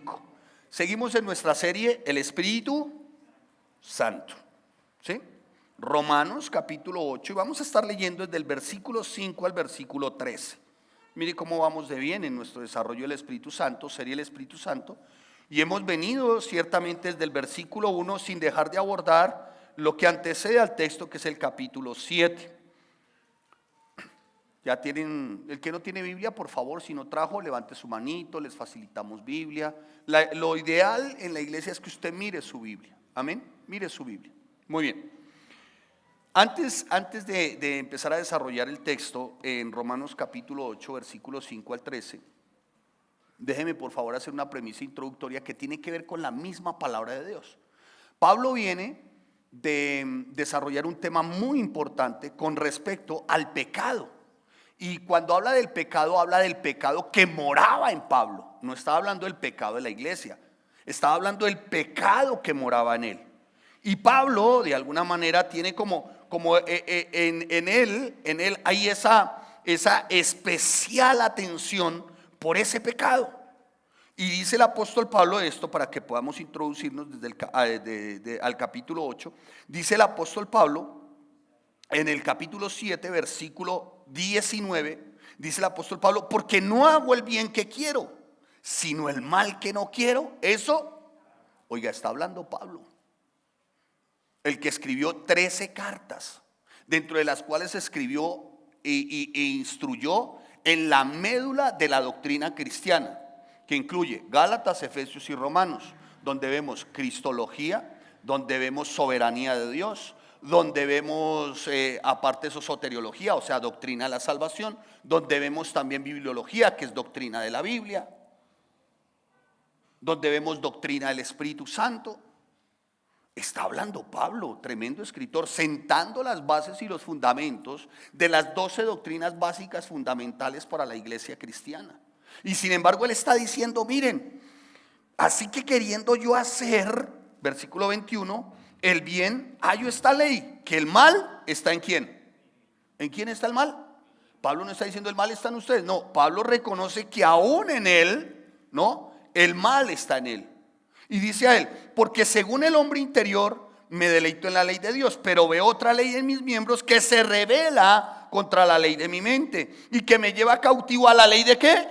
5. Seguimos en nuestra serie El Espíritu Santo, ¿sí? Romanos capítulo 8, y vamos a estar leyendo desde el versículo 5 al versículo 13. Mire cómo vamos de bien en nuestro desarrollo del Espíritu Santo, serie El Espíritu Santo, y hemos venido ciertamente desde el versículo 1 sin dejar de abordar lo que antecede al texto, que es el capítulo 7. Ya tienen, el que no tiene Biblia, por favor, si no trajo, levante su manito, les facilitamos Biblia. Lo ideal en la iglesia es que usted mire su Biblia, amén, mire su Biblia. Muy bien. Antes de empezar a desarrollar el texto en Romanos capítulo 8, versículos 5 al 13, déjeme por favor hacer una premisa introductoria que tiene que ver con la misma palabra de Dios. Pablo viene de desarrollar un tema muy importante con respecto al pecado. Y cuando habla del pecado que moraba en Pablo. No estaba hablando del pecado de la iglesia, estaba hablando del pecado que moraba en él. Y Pablo, de alguna manera, tiene como en él hay esa especial atención por ese pecado. Y dice el apóstol Pablo esto, para que podamos introducirnos desde al capítulo 8. Dice el apóstol Pablo en el capítulo 7, versículo 19, dice el apóstol Pablo: porque no hago el bien que quiero, sino el mal que no quiero. Eso, oiga, está hablando Pablo, el que escribió 13 cartas, dentro de las cuales escribió e instruyó en la médula de la doctrina cristiana, que incluye Gálatas, Efesios y Romanos, donde vemos cristología, donde vemos soberanía de Dios, donde vemos aparte eso soteriología, o sea, doctrina de la salvación, donde vemos también bibliología, que es doctrina de la Biblia, donde vemos doctrina del Espíritu Santo. Está hablando Pablo, tremendo escritor, sentando las bases y los fundamentos de las 12 doctrinas básicas fundamentales para la iglesia cristiana. Y sin embargo él está diciendo: miren, así que queriendo yo hacer, versículo 21, el bien, hallo esta ley, que el mal está ¿en quién? ¿En quién está el mal? Pablo no está diciendo el mal está en ustedes, no, Pablo reconoce que aún en él, ¿no?, el mal está en él. Y dice a él: porque según el hombre interior me deleito en la ley de Dios, pero veo otra ley en mis miembros que se revela contra la ley de mi mente y que me lleva cautivo a la ley ¿de qué?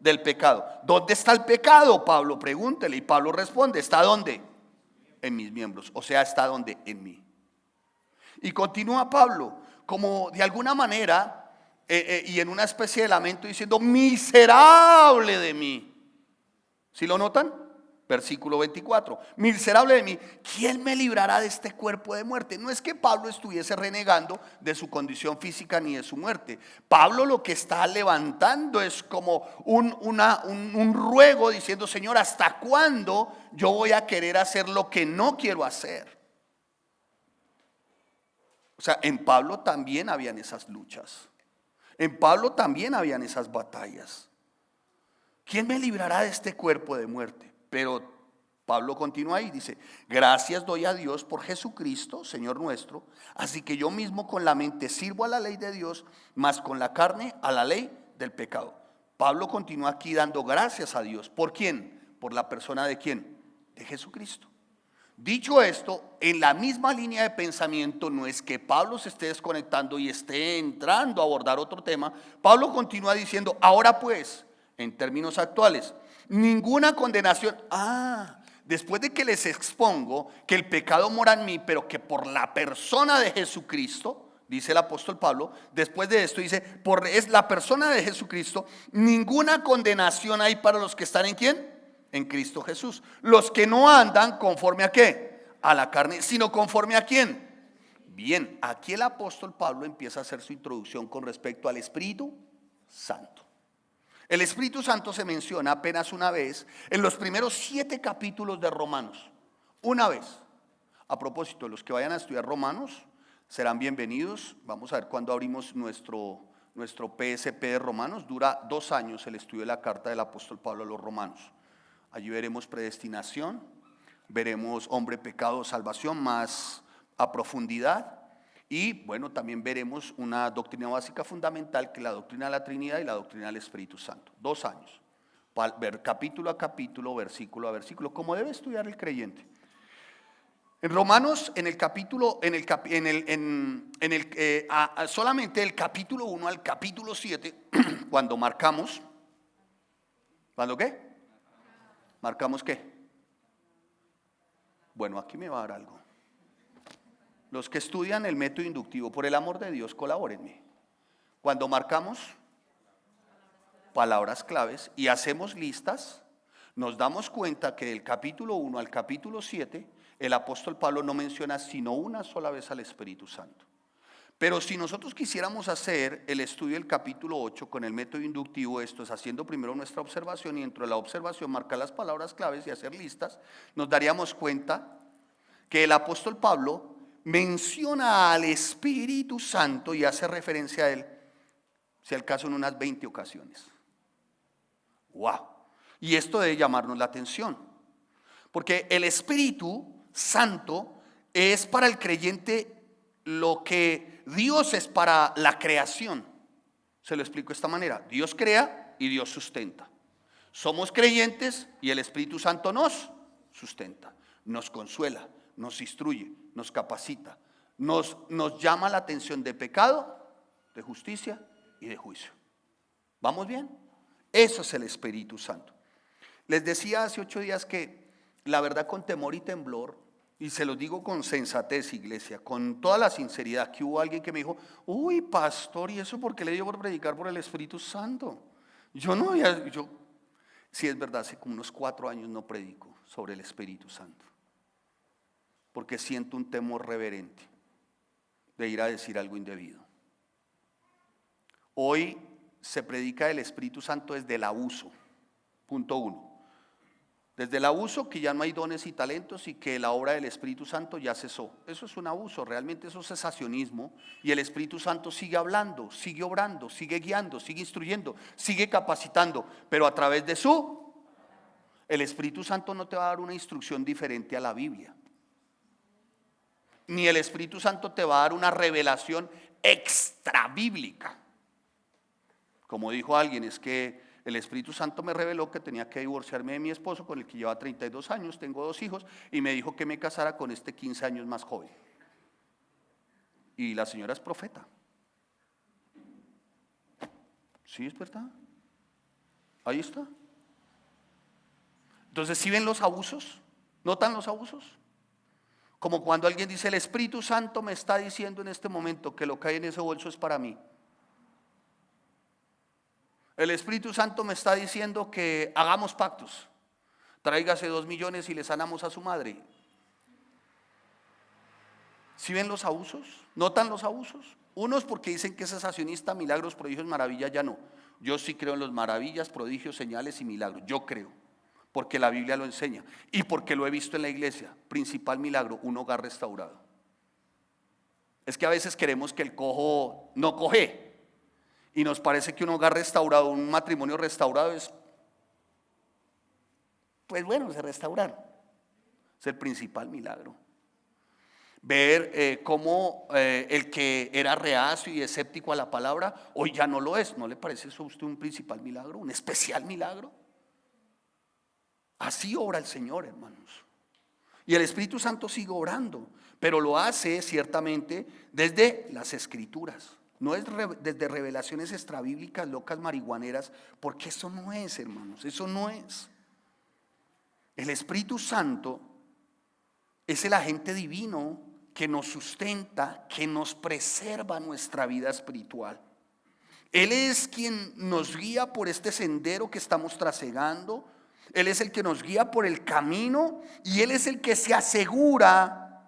Del pecado. ¿Dónde está el pecado? Pablo pregúntele, y Pablo responde: ¿está dónde? En mis miembros, o sea, ¿está dónde? En mí. Y continúa Pablo como de alguna manera y en una especie de lamento diciendo: miserable de mí. ¿Sí lo notan? Versículo 24: miserable de mí, ¿quién me librará de este cuerpo de muerte? No es que Pablo estuviese renegando de su condición física ni de su muerte. Pablo lo que está levantando es como un ruego diciendo: Señor, ¿hasta cuándo yo voy a querer hacer lo que no quiero hacer? O sea, en Pablo también habían esas luchas, en Pablo también habían esas batallas. ¿Quién me librará de este cuerpo de muerte? Pero Pablo continúa ahí, dice: gracias doy a Dios por Jesucristo, Señor nuestro. Así que yo mismo con la mente sirvo a la ley de Dios, mas con la carne a la ley del pecado. Pablo continúa aquí dando gracias a Dios. ¿Por quién? Por la persona de quién, de Jesucristo. Dicho esto, en la misma línea de pensamiento, no es que Pablo se esté desconectando y esté entrando a abordar otro tema. Pablo continúa diciendo: ahora pues, en términos actuales, ninguna condenación. Después de que les expongo que el pecado mora en mí, pero que por la persona de Jesucristo, dice el apóstol Pablo, después de esto dice: es la persona de Jesucristo, ninguna condenación hay para los que están ¿en quién? En Cristo Jesús. Los que no andan conforme a ¿qué? A la carne, sino conforme a ¿quién? Bien, aquí el apóstol Pablo empieza a hacer su introducción con respecto al Espíritu Santo. El Espíritu Santo se menciona apenas una vez en los primeros 7 capítulos de Romanos. Una vez. A propósito, los que vayan a estudiar Romanos serán bienvenidos. Vamos a ver cuándo abrimos nuestro PSP de Romanos. Dura 2 años el estudio de la carta del apóstol Pablo a los romanos. Allí veremos predestinación, veremos hombre, pecado, salvación más a profundidad. Y bueno, también veremos una doctrina básica fundamental, que es la doctrina de la Trinidad y la doctrina del Espíritu Santo. 2 años. ver capítulo a capítulo, versículo a versículo, como debe estudiar el creyente. En Romanos, en el capítulo, solamente el capítulo 1 al capítulo 7, cuando marcamos, ¿cuándo qué? ¿Marcamos qué? Bueno, aquí me va a dar algo. Los que estudian el método inductivo, por el amor de Dios, colabórenme. Cuando marcamos palabras claves y hacemos listas, nos damos cuenta que del capítulo 1 al capítulo 7, el apóstol Pablo no menciona sino una sola vez al Espíritu Santo. Pero si nosotros quisiéramos hacer el estudio del capítulo 8 con el método inductivo, esto es haciendo primero nuestra observación y dentro de la observación marcar las palabras claves y hacer listas, nos daríamos cuenta que el apóstol Pablo menciona al Espíritu Santo y hace referencia a él, si al caso, en unas 20 ocasiones. ¡Wow! Y esto debe llamarnos la atención, porque el Espíritu Santo es para el creyente lo que Dios es para la creación. Se lo explico de esta manera: Dios crea y Dios sustenta. Somos creyentes y el Espíritu Santo nos sustenta, nos consuela, nos instruye, nos capacita, nos llama la atención de pecado, de justicia y de juicio. ¿Vamos bien? Eso es el Espíritu Santo. Les decía hace 8 días que la verdad, con temor y temblor, y se los digo con sensatez, iglesia, con toda la sinceridad, que hubo alguien que me dijo: uy, pastor, ¿y eso por qué le dio por predicar por el Espíritu Santo? Sí, es verdad, hace como unos 4 años no predico sobre el Espíritu Santo, porque siento un temor reverente de ir a decir algo indebido. Hoy se predica del Espíritu Santo desde el abuso, punto 1. Desde el abuso, que ya no hay dones y talentos y que la obra del Espíritu Santo ya cesó. Eso es un abuso, realmente eso es cesacionismo, y el Espíritu Santo sigue hablando, sigue obrando, sigue guiando, sigue instruyendo, sigue capacitando, pero a través de el Espíritu Santo no te va a dar una instrucción diferente a la Biblia, ni el Espíritu Santo te va a dar una revelación extra bíblica. Como dijo alguien, es que el Espíritu Santo me reveló que tenía que divorciarme de mi esposo, con el que lleva 32 años, tengo 2 hijos, y me dijo que me casara con este 15 años más joven. Y la señora es profeta. Sí, es verdad. Ahí está. Entonces, ¿sí ven los abusos? ¿Notan los abusos? Como cuando alguien dice: el Espíritu Santo me está diciendo en este momento que lo que hay en ese bolso es para mí. El Espíritu Santo me está diciendo que hagamos pactos. Tráigase 2 millones y le sanamos a su madre. ¿Sí ven los abusos? ¿Notan los abusos? Unos porque dicen que es cesacionista, milagros, prodigios, maravillas, ya no. Yo sí creo en los maravillas, prodigios, señales y milagros. Yo creo, porque la Biblia lo enseña y porque lo he visto en la iglesia. Principal milagro: un hogar restaurado. Es que a veces queremos que el cojo no coge. Y nos parece que un hogar restaurado, un matrimonio restaurado es, pues bueno, se restauraron. Es el principal milagro. Ver cómo el que era reacio y escéptico a la palabra, hoy ya no lo es. ¿No le parece eso a usted un principal milagro, un especial milagro? Así obra el Señor, hermanos. Y el Espíritu Santo sigue obrando, pero lo hace ciertamente desde las Escrituras. No es desde revelaciones extrabíblicas, locas, marihuaneras, porque eso no es, hermanos, eso no es. El Espíritu Santo es el agente divino que nos sustenta, que nos preserva nuestra vida espiritual. Él es quien nos guía por este sendero que estamos trasegando. Él es el que nos guía por el camino y Él es el que se asegura,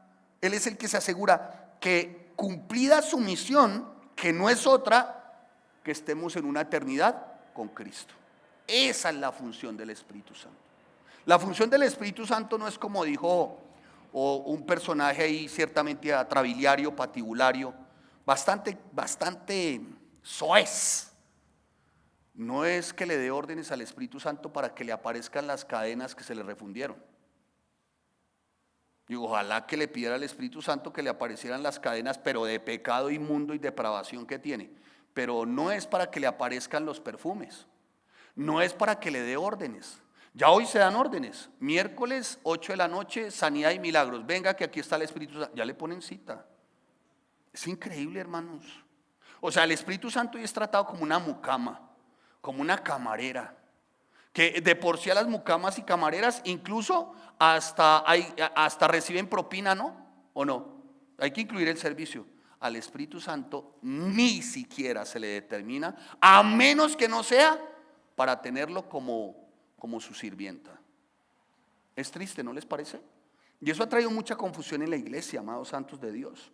que cumplida su misión, que no es otra, que estemos en una eternidad con Cristo. Esa es la función del Espíritu Santo. La función del Espíritu Santo no es como dijo un personaje ahí ciertamente atrabiliario, patibulario, bastante soez. No es que le dé órdenes al Espíritu Santo para que le aparezcan las cadenas que se le refundieron. Y ojalá que le pidiera al Espíritu Santo que le aparecieran las cadenas, pero de pecado inmundo y depravación que tiene. Pero no es para que le aparezcan los perfumes. No es para que le dé órdenes. Ya hoy se dan órdenes. Miércoles 8 de la noche, sanidad y milagros. Venga que aquí está el Espíritu Santo. Ya le ponen cita. Es increíble, hermanos. O sea, el Espíritu Santo hoy es tratado como una mucama, como una camarera. Que de por sí a las mucamas y camareras incluso hasta reciben propina, ¿no? ¿O no? Hay que incluir el servicio. Al Espíritu Santo ni siquiera se le determina, a menos que no sea para tenerlo como su sirvienta. Es triste, ¿no les parece? Y eso ha traído mucha confusión en la iglesia, amados santos de Dios.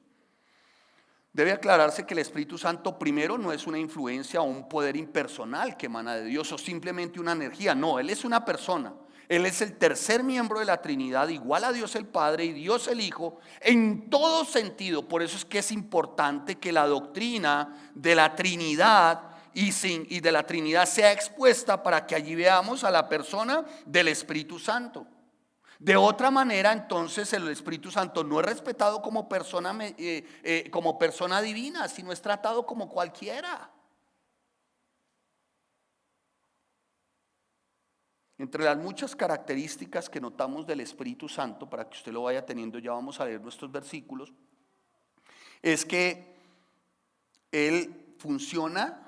Debe aclararse que el Espíritu Santo primero no es una influencia o un poder impersonal que emana de Dios o simplemente una energía. No, Él es una persona. Él es el tercer miembro de la Trinidad, igual a Dios el Padre y Dios el Hijo, en todo sentido. Por eso es que es importante que la doctrina de la Trinidad y de la Trinidad sea expuesta para que allí veamos a la persona del Espíritu Santo. De otra manera, entonces, el Espíritu Santo no es respetado como persona divina, sino es tratado como cualquiera. Entre las muchas características que notamos del Espíritu Santo, para que usted lo vaya teniendo, ya vamos a leer nuestros versículos, es que Él funciona,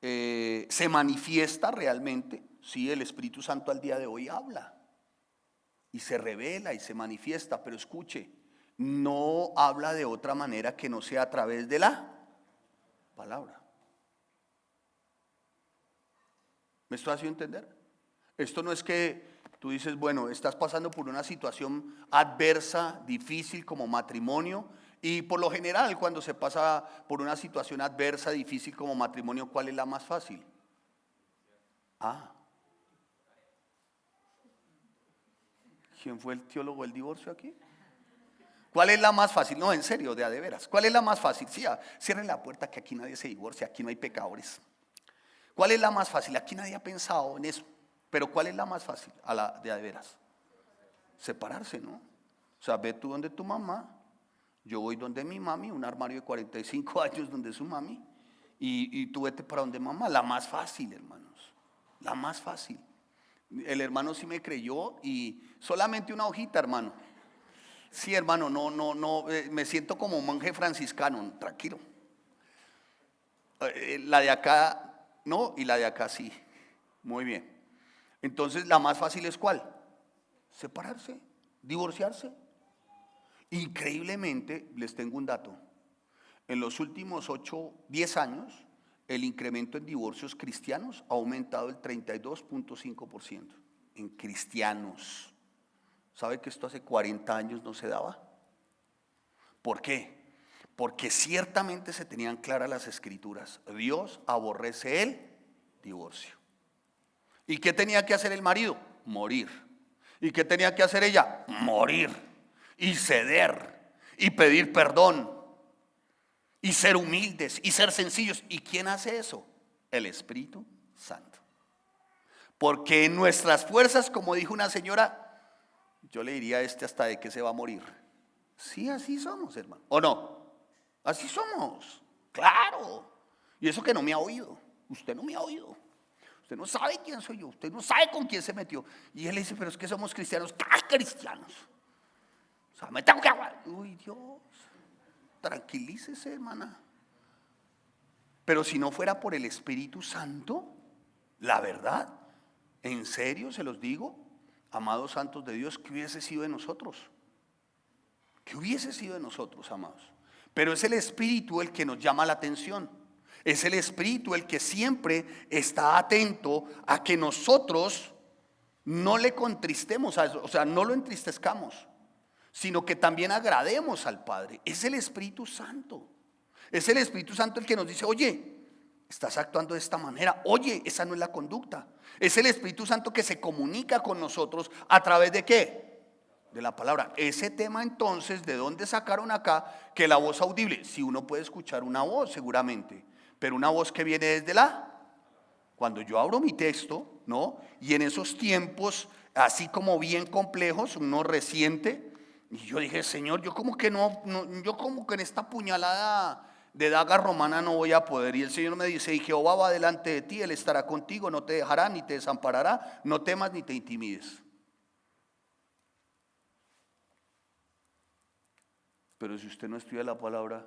se manifiesta realmente. Sí, el Espíritu Santo al día de hoy habla y se revela y se manifiesta, pero escuche, no habla de otra manera que no sea a través de la palabra. ¿Me estoy haciendo entender? Esto no es que tú dices, bueno, estás pasando por una situación adversa, difícil como matrimonio, y por lo general cuando se pasa por una situación adversa, difícil como matrimonio, ¿cuál es la más fácil? ¿Quién fue el teólogo del divorcio aquí? ¿Cuál es la más fácil? No, en serio, de a de veras. ¿Cuál es la más fácil? Sí, cierren la puerta que aquí nadie se divorcia, aquí no hay pecadores. ¿Cuál es la más fácil? Aquí nadie ha pensado en eso. Pero ¿cuál es la más fácil? A la de a de veras. Separarse, ¿no? O sea, ve tú donde tu mamá, yo voy donde mi mami, un armario de 45 años donde su mami, y tú vete para donde mamá. La más fácil, hermanos. La más fácil. El hermano sí me creyó y solamente una hojita, hermano. Sí, hermano, no, me siento como un monje franciscano, tranquilo. La de acá no y la de acá sí. Muy bien. Entonces, la más fácil es ¿cuál? Separarse, divorciarse. Increíblemente, les tengo un dato. En los últimos 10 años, el incremento en divorcios cristianos ha aumentado el 32.5%. En cristianos. ¿Sabe que esto hace 40 años no se daba? ¿Por qué? Porque ciertamente se tenían claras las escrituras. Dios aborrece el divorcio. ¿Y qué tenía que hacer el marido? Morir. ¿Y qué tenía que hacer ella? Morir. Y ceder. Y pedir perdón. Y ser humildes. Y ser sencillos. ¿Y quién hace eso? El Espíritu Santo. Porque en nuestras fuerzas, como dijo una señora, yo le diría a hasta de que se va a morir. Sí, así somos, hermano. ¿O no? Así somos. Claro. Y eso que no me ha oído. Usted no me ha oído. Usted no sabe quién soy yo. Usted no sabe con quién se metió. Y él le dice, pero es que somos cristianos. ¡Ah, cristianos! O sea, me tengo que aguantar. Uy, Dios. Tranquilícese, hermana. Pero si no fuera por el Espíritu Santo, la verdad, en serio se los digo, amados santos de Dios, ¿qué hubiese sido de nosotros? ¿Qué hubiese sido de nosotros, amados? Pero es el Espíritu el que nos llama la atención. Es el Espíritu el que siempre está atento a que nosotros no le contristemos, o sea, no lo entristezcamos, sino que también agrademos al Padre. Es el Espíritu Santo. Es el Espíritu Santo el que nos dice, oye, estás actuando de esta manera. Oye, esa no es la conducta. Es el Espíritu Santo que se comunica con nosotros a través de ¿qué? De la palabra. Ese tema entonces, ¿de dónde sacaron acá que la voz audible? Si uno puede escuchar una voz seguramente, pero una voz que viene desde cuando yo abro mi texto, ¿no? Y en esos tiempos, así como bien complejos, uno reciente, y yo dije, Señor, yo como que no, yo como que en esta puñalada de daga romana no voy a poder. Y el Señor me dice, y Jehová va delante de ti, Él estará contigo, no te dejará ni te desamparará, no temas ni te intimides. Pero si usted no estudia la palabra,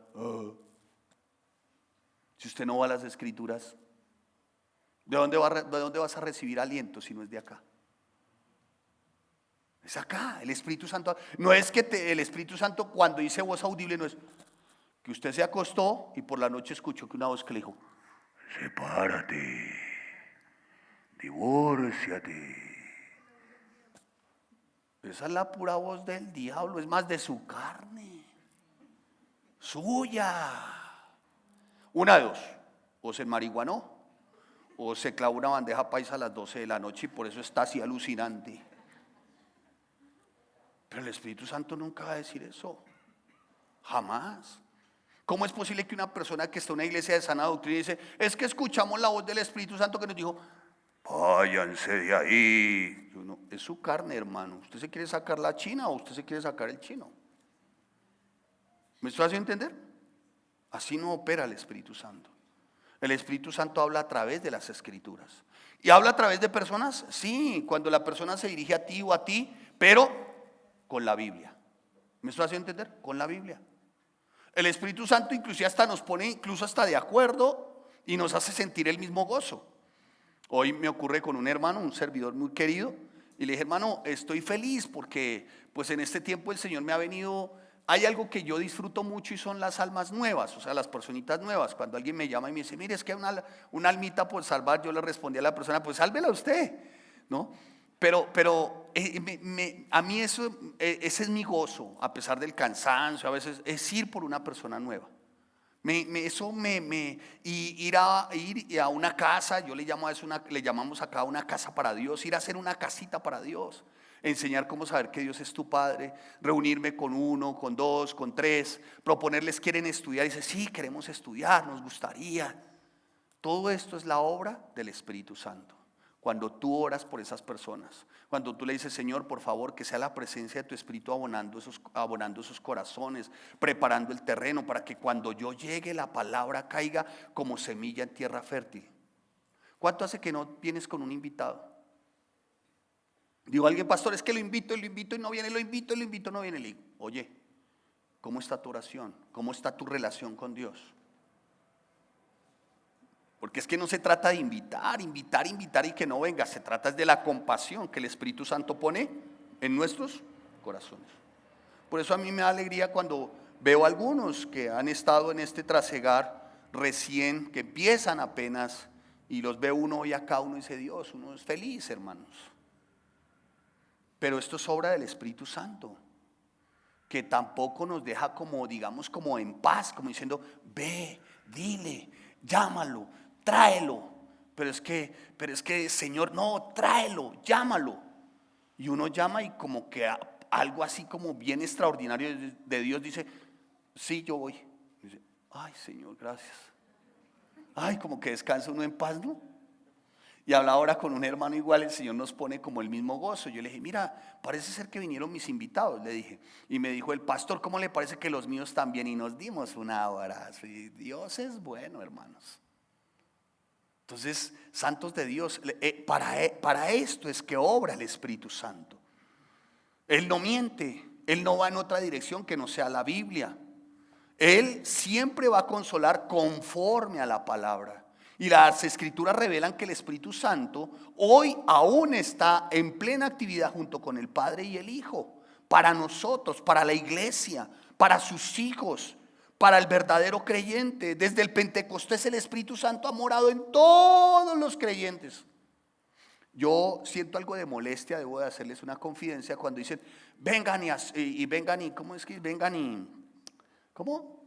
si usted no va a las escrituras, ¿de dónde vas a recibir aliento si no es de acá? Es acá, el Espíritu Santo. No es que el Espíritu Santo cuando dice voz audible, no es que usted se acostó y por la noche escuchó que una voz que le dijo, sepárate, divórciate. Esa es la pura voz del diablo, es más de su carne, suya. Una de dos, o se marihuanó o se clavó una bandeja paisa a las 12 de la noche y por eso está así alucinante. Pero el Espíritu Santo nunca va a decir eso, jamás. ¿Cómo es posible que una persona que está en una iglesia de sana doctrina dice, es que escuchamos la voz del Espíritu Santo que nos dijo, váyanse de ahí? Yo, no, es su carne, hermano. ¿Usted se quiere sacar la china o usted se quiere sacar el chino? ¿Me estoy haciendo entender? Así no opera el Espíritu Santo. El Espíritu Santo habla a través de las Escrituras. ¿Y habla a través de personas? Sí, cuando la persona se dirige a ti o a ti, pero con la Biblia. ¿Me estoy haciendo entender? Con la Biblia. El Espíritu Santo inclusive hasta nos pone incluso hasta de acuerdo y nos hace sentir el mismo gozo. Hoy me ocurre con un hermano, un servidor muy querido, y le dije, hermano, estoy feliz porque pues en este tiempo el Señor me ha venido, hay algo que yo disfruto mucho y son las almas nuevas, o sea, las personitas nuevas. Cuando alguien me llama y me dice, mire, es que hay una almita por salvar, yo le respondí a la persona, pues sálvela usted, ¿no? Pero a mí eso, ese es mi gozo, a pesar del cansancio, a veces es ir por una persona nueva. Ir a una casa, yo le llamo a eso le llamamos acá una casa para Dios, ir a hacer una casita para Dios, enseñar cómo saber que Dios es tu Padre, reunirme con uno, con dos, con tres, proponerles, quieren estudiar, y dice, sí, queremos estudiar, nos gustaría. Todo esto es la obra del Espíritu Santo. Cuando tú oras por esas personas, cuando tú le dices, Señor, por favor, que sea la presencia de tu Espíritu abonando esos corazones, preparando el terreno para que cuando yo llegue la palabra caiga como semilla en tierra fértil. ¿Cuánto hace que no vienes con un invitado? Digo, alguien, pastor, es que lo invito y no viene, lo invito y no viene. Le digo, oye, ¿cómo está tu oración? ¿Cómo está tu relación con Dios? Porque es que no se trata de invitar y que no venga. Se trata de la compasión que el Espíritu Santo pone en nuestros corazones. Por eso a mí me da alegría cuando veo a algunos que han estado en este trasegar recién, que empiezan apenas, y los ve uno hoy acá, uno dice, Dios, uno es feliz, hermanos. Pero esto es obra del Espíritu Santo, que tampoco nos deja como, digamos, como en paz, como diciendo, ve, dile, llámalo, tráelo. Pero es que, Señor, no, tráelo, llámalo. Y uno llama y como que algo así como bien extraordinario de Dios dice, sí, yo voy. Dice, ay, Señor, gracias. Ay, como que descansa uno en paz, ¿no? Y hablaba ahora con un hermano igual, el Señor nos pone como el mismo gozo. Yo le dije, mira, parece ser que vinieron mis invitados, le dije. Y me dijo el pastor, ¿cómo le parece que los míos también? Y nos dimos un abrazo. Y Dios es bueno, hermanos. Entonces, santos de Dios, para esto es que obra el Espíritu Santo. Él no miente, Él no va en otra dirección que no sea la Biblia. Él siempre va a consolar conforme a la palabra. Y las Escrituras revelan que el Espíritu Santo hoy aún está en plena actividad junto con el Padre y el Hijo. Para nosotros, para la iglesia, para sus hijos, para el verdadero creyente. Desde el Pentecostés el Espíritu Santo ha morado en todos los creyentes. Yo siento algo de molestia, debo de hacerles una confidencia cuando dicen, vengan ¿cómo es que? ¿Cómo?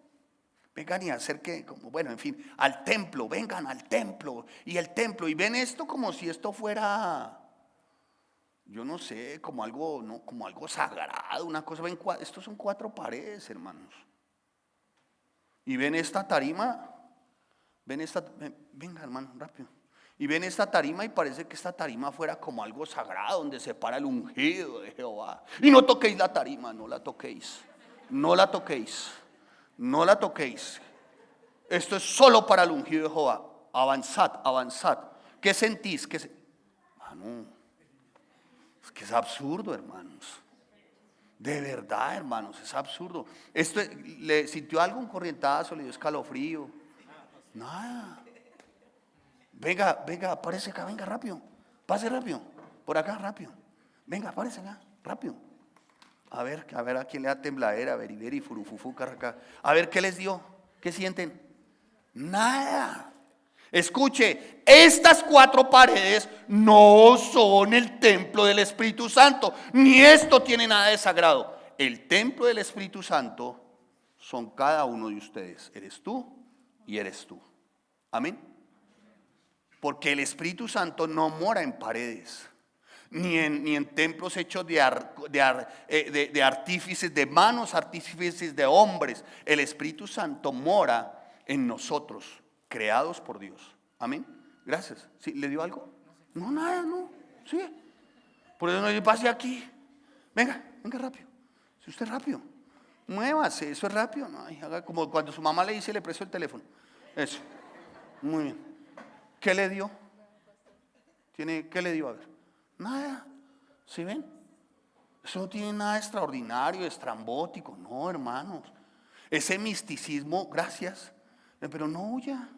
Vengan y hacer que, bueno, en fin, al templo, vengan al templo, y ven esto como si esto fuera, yo no sé, como algo, ¿no? Como algo sagrado, una cosa, estos son 4 paredes, hermanos. Y ven esta tarima, venga hermano, rápido. Y ven esta tarima y parece que esta tarima fuera como algo sagrado, donde se para el ungido de Jehová. Y no toquéis la tarima, no la toquéis, no la toquéis. No la toquéis. Esto es solo para el ungido de Jehová. Avanzad, avanzad. ¿Qué sentís? Mano, es que es absurdo, hermanos. De verdad, hermanos, es absurdo. Esto, ¿le sintió algo, un corrientazo, le dio escalofrío? Nada. Venga, venga, aparece acá, venga rápido. Pase rápido. Por acá, rápido. Venga, aparece acá, rápido. A ver a quién le da tembladera, beriberi, furufufu, carraca. A ver, ¿qué les dio? ¿Qué sienten? Nada. Escuche, estas 4 paredes no son el templo del Espíritu Santo, ni esto tiene nada de sagrado. El templo del Espíritu Santo son cada uno de ustedes. Eres tú y eres tú. Amén. Porque el Espíritu Santo no mora en paredes, ni en templos hechos de artífices, de manos artífices de hombres. El Espíritu Santo mora en nosotros, creados por Dios. Amén. Gracias. ¿Sí? ¿Le dio algo? No, nada, no. Sí. Por eso no le pase aquí. Venga, venga rápido. Si usted es rápido, muévase, eso es rápido. No, haga como cuando su mamá le dice, le prestó el teléfono. Eso. Muy bien. ¿Qué le dio? ¿Qué le dio? A ver. Nada. ¿Sí ven? Eso no tiene nada extraordinario, estrambótico. No, hermanos. Ese misticismo, gracias. Pero no huya.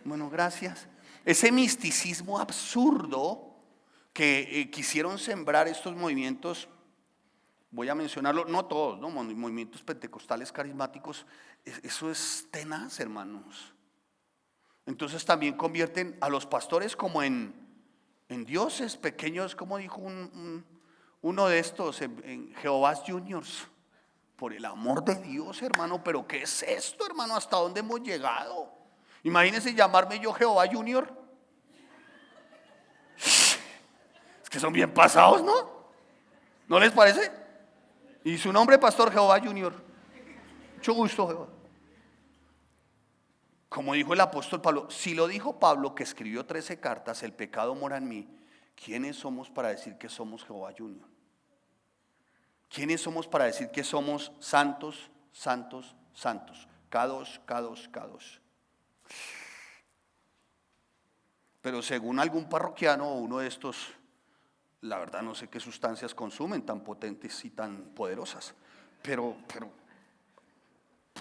Bueno, gracias. Ese misticismo absurdo que quisieron sembrar estos movimientos, voy a mencionarlo, no todos, ¿no? Movimientos pentecostales carismáticos, eso es tenaz, hermanos. Entonces también convierten a los pastores como en dioses pequeños, como dijo uno de estos, en Jehovás Juniors. Por el amor de Dios, hermano, pero ¿qué es esto, hermano? ¿Hasta dónde hemos llegado? Imagínense llamarme yo Jehová Junior. Es que son bien pasados, ¿no? ¿No les parece? Y su nombre, pastor Jehová Junior. Mucho gusto, Jehová. Como dijo el apóstol Pablo, si lo dijo Pablo que escribió 13 cartas, el pecado mora en mí, ¿quiénes somos para decir que somos Jehová Junior? ¿Quiénes somos para decir que somos santos, santos, santos? Kadosh, Kadosh, Kadosh. Pero según algún parroquiano o uno de estos, la verdad no sé qué sustancias consumen tan potentes y tan poderosas, pero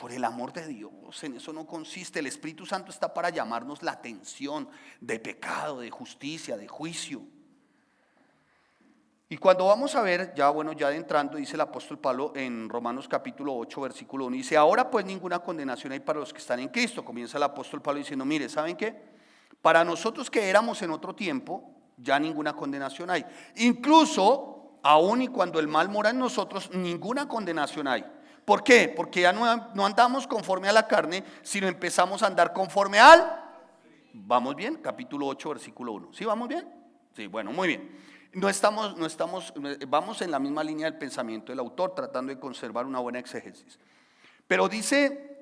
por el amor de Dios, en eso no consiste. El Espíritu Santo está para llamarnos la atención de pecado, de justicia, de juicio. Y cuando vamos a ver, ya adentrando, dice el apóstol Pablo en Romanos capítulo 8, versículo 1, dice, ahora pues ninguna condenación hay para los que están en Cristo. Comienza el apóstol Pablo diciendo, mire, ¿saben qué? Para nosotros que éramos en otro tiempo, ya ninguna condenación hay. Incluso, aun y cuando el mal mora en nosotros, ninguna condenación hay. ¿Por qué? Porque ya no andamos conforme a la carne, sino empezamos a andar conforme al... ¿Vamos bien? Capítulo 8, versículo 1. ¿Sí, vamos bien? Sí, bueno, muy bien. Vamos en la misma línea del pensamiento del autor, tratando de conservar una buena exégesis. Pero dice,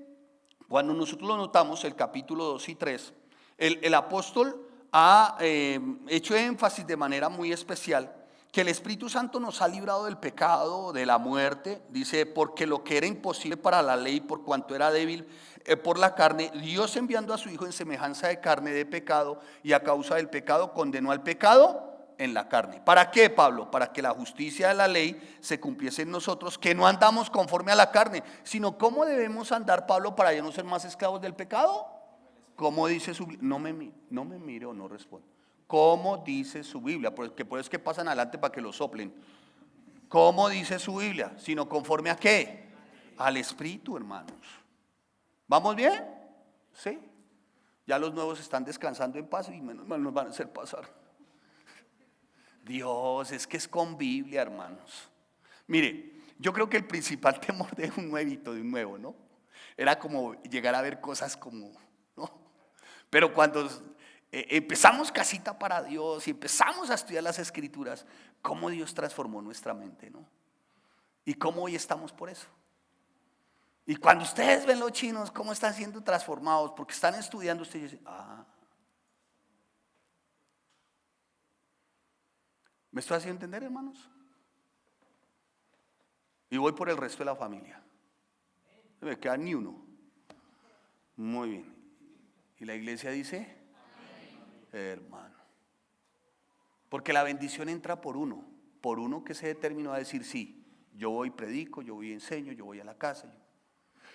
cuando nosotros lo notamos, el capítulo 2 y 3, el apóstol ha hecho énfasis de manera muy especial que el Espíritu Santo nos ha librado del pecado, de la muerte. Dice, porque lo que era imposible para la ley, por cuanto era débil por la carne, Dios enviando a su Hijo en semejanza de carne de pecado, y a causa del pecado condenó al pecado en la carne. ¿Para qué, Pablo? Para que la justicia de la ley se cumpliese en nosotros, que no andamos conforme a la carne, sino cómo debemos andar, Pablo, para ya no ser más esclavos del pecado. ¿Cómo dice su Biblia? No me mire o no responda. ¿Cómo dice su Biblia? Porque por eso es que pasan adelante para que lo soplen. ¿Cómo dice su Biblia? Sino conforme a qué? Al Espíritu, hermanos. ¿Vamos bien? Sí. Ya los nuevos están descansando en paz y menos mal nos van a hacer pasar. Dios, es que es con Biblia, hermanos. Mire, yo creo que el principal temor de un nuevito, de un nuevo, ¿no? Era como llegar a ver cosas como, ¿no? Pero cuando empezamos casita para Dios y empezamos a estudiar las Escrituras, cómo Dios transformó nuestra mente, ¿no? Y cómo hoy estamos por eso. Y cuando ustedes ven los chinos, cómo están siendo transformados, porque están estudiando, ustedes dicen, ¿me estoy haciendo entender, hermanos? Y voy por el resto de la familia. No me queda ni uno. Muy bien. Y la iglesia dice, hermano. Porque la bendición entra por uno que se determinó a decir sí, yo voy y predico, yo voy y enseño, yo voy a la casa.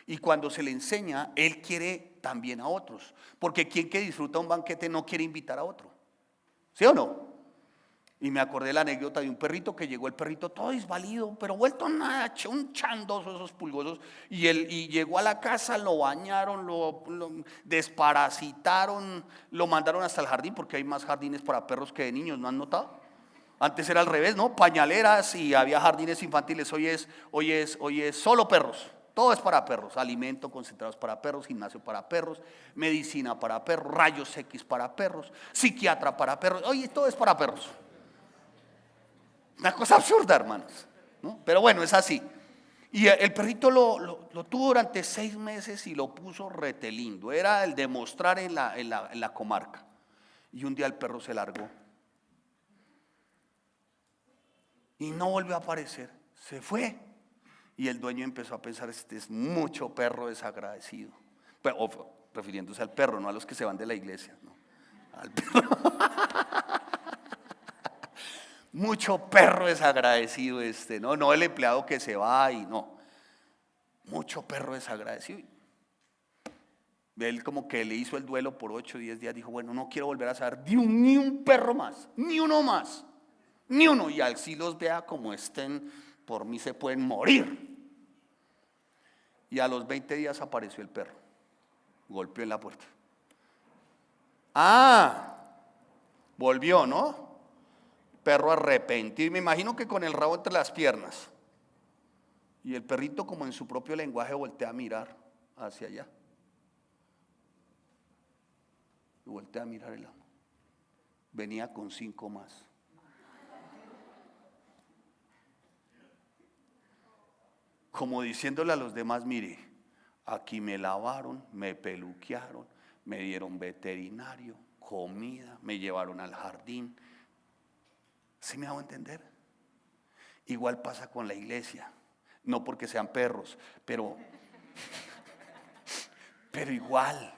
Y cuando se le enseña, él quiere también a otros. Porque quien que disfruta un banquete no quiere invitar a otro. ¿Sí o no? Y me acordé la anécdota de un perrito que llegó, el perrito todo desvalido, pero vuelto nada, un chandoso esos pulgosos. Y llegó a la casa, lo bañaron, lo desparasitaron, lo mandaron hasta el jardín, porque hay más jardines para perros que de niños, ¿no han notado? Antes era al revés, ¿no? Pañaleras y había jardines infantiles, hoy es solo perros. Todo es para perros, alimento concentrados para perros, gimnasio para perros, medicina para perros, rayos X para perros, psiquiatra para perros, oye, todo es para perros. Una cosa absurda, hermanos, ¿no? Pero bueno, es así. Y el perrito lo tuvo durante 6 meses y lo puso retelindo. Era el demostrar en la comarca. Y un día el perro se largó. Y no volvió a aparecer. Se fue. Y el dueño empezó a pensar, este es mucho perro desagradecido. Pero, refiriéndose al perro, no a los que se van de la iglesia, ¿no? Al perro. Mucho perro desagradecido ¿no? No el empleado que se va y no. Mucho perro desagradecido. Él como que le hizo el duelo por 8 o 10 días, dijo, bueno, no quiero volver a saber ni un perro más, ni uno más, ni uno. Y así los vea como estén, por mí se pueden morir. Y a los 20 días apareció el perro, golpeó en la puerta. Volvió, ¿no? Perro arrepentido, me imagino que con el rabo entre las piernas. Y el perrito, como en su propio lenguaje, voltea a mirar hacia allá. Y voltea a mirar el amo. Venía con 5 más. Como diciéndole a los demás, mire, aquí me lavaron, me peluquearon, me dieron veterinario, comida, me llevaron al jardín. ¿Sí me hago entender? Igual pasa con la iglesia, no porque sean perros, pero igual,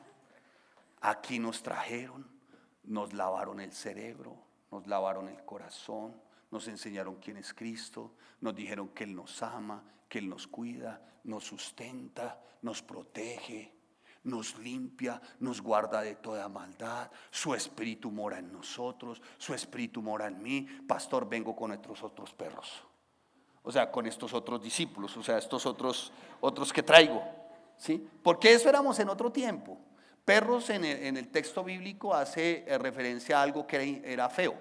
aquí nos trajeron, nos lavaron el cerebro, nos lavaron el corazón, nos enseñaron quién es Cristo, nos dijeron que Él nos ama, que Él nos cuida, nos sustenta, nos protege, nos limpia, nos guarda de toda maldad. Su espíritu mora en nosotros, su espíritu mora en mí. Pastor, vengo con estos otros perros, o sea, con estos otros discípulos, o sea, estos otros que traigo, ¿sí? Porque eso éramos en otro tiempo. Perros en el texto bíblico hace referencia a algo que era feo,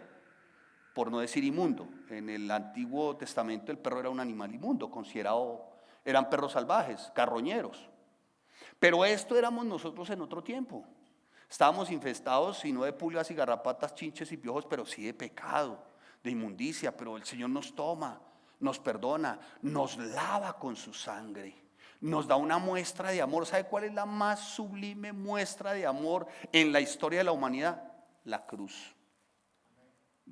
por no decir inmundo. En el Antiguo Testamento el perro era un animal inmundo, considerado, eran perros salvajes, carroñeros. Pero esto éramos nosotros en otro tiempo. Estábamos infestados, si no de pulgas y garrapatas, chinches y piojos, pero sí de pecado, de inmundicia. Pero el Señor nos toma, nos perdona, nos lava con su sangre, nos da una muestra de amor. ¿Sabe cuál es la más sublime muestra de amor en la historia de la humanidad? La cruz.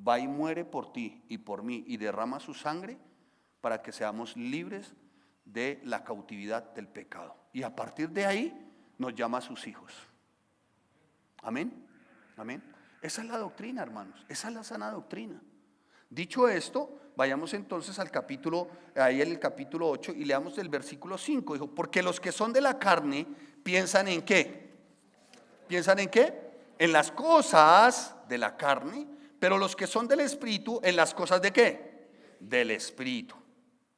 Va y muere por ti y por mí y derrama su sangre para que seamos libres de la cautividad del pecado. Y a partir de ahí nos llama a sus hijos. Amén. Amén. Esa es la doctrina, hermanos. Esa es la sana doctrina. Dicho esto, vayamos entonces al capítulo, ahí en el capítulo 8, y leamos el versículo 5. Dijo, porque los que son de la carne piensan en ¿qué? ¿Piensan en qué? En las cosas de la carne, pero los que son del Espíritu, en las cosas de ¿qué? Del Espíritu.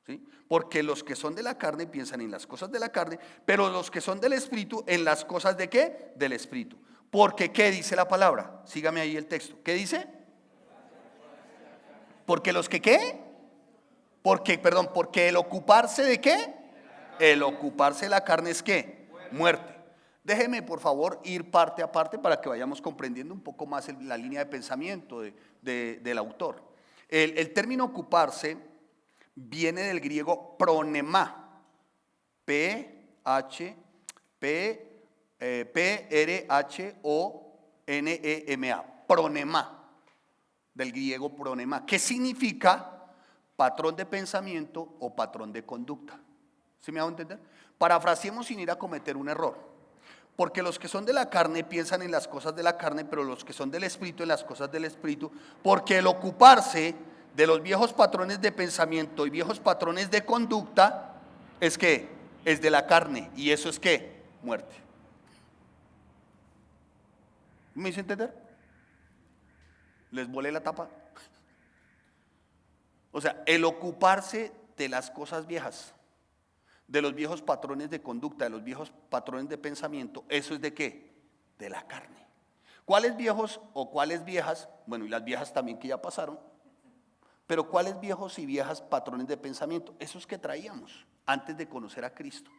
¿Sí? Porque los que son de la carne piensan en las cosas de la carne, pero los que son del Espíritu, en las cosas de ¿qué? Del Espíritu. Porque ¿qué dice la palabra? Sígame ahí el texto. ¿Qué dice? Porque los que ¿qué? Porque el ocuparse de ¿qué? El ocuparse de la carne es ¿qué? Muerte. Déjeme por favor ir parte a parte para que vayamos comprendiendo un poco más la línea de pensamiento del autor. El término ocuparse viene del griego pronemá, P-R-H-O-N-E-M-A, pronemá, del griego pronemá, que significa patrón de pensamiento o patrón de conducta. ¿Sí me hago entender? Parafraseemos sin ir a cometer un error. Porque los que son de la carne piensan en las cosas de la carne, pero los que son del Espíritu en las cosas del Espíritu. Porque el ocuparse de los viejos patrones de pensamiento y viejos patrones de conducta es que es de la carne, y eso es que muerte. ¿Me hice entender? ¿Les volé la tapa? O sea, el ocuparse de las cosas viejas, de los viejos patrones de conducta, de los viejos patrones de pensamiento, ¿eso es de qué? De la carne. ¿Cuáles viejos o cuáles viejas? Bueno, y las viejas también que ya pasaron. Pero ¿cuáles viejos y viejas patrones de pensamiento? Esos que traíamos antes de conocer a Cristo.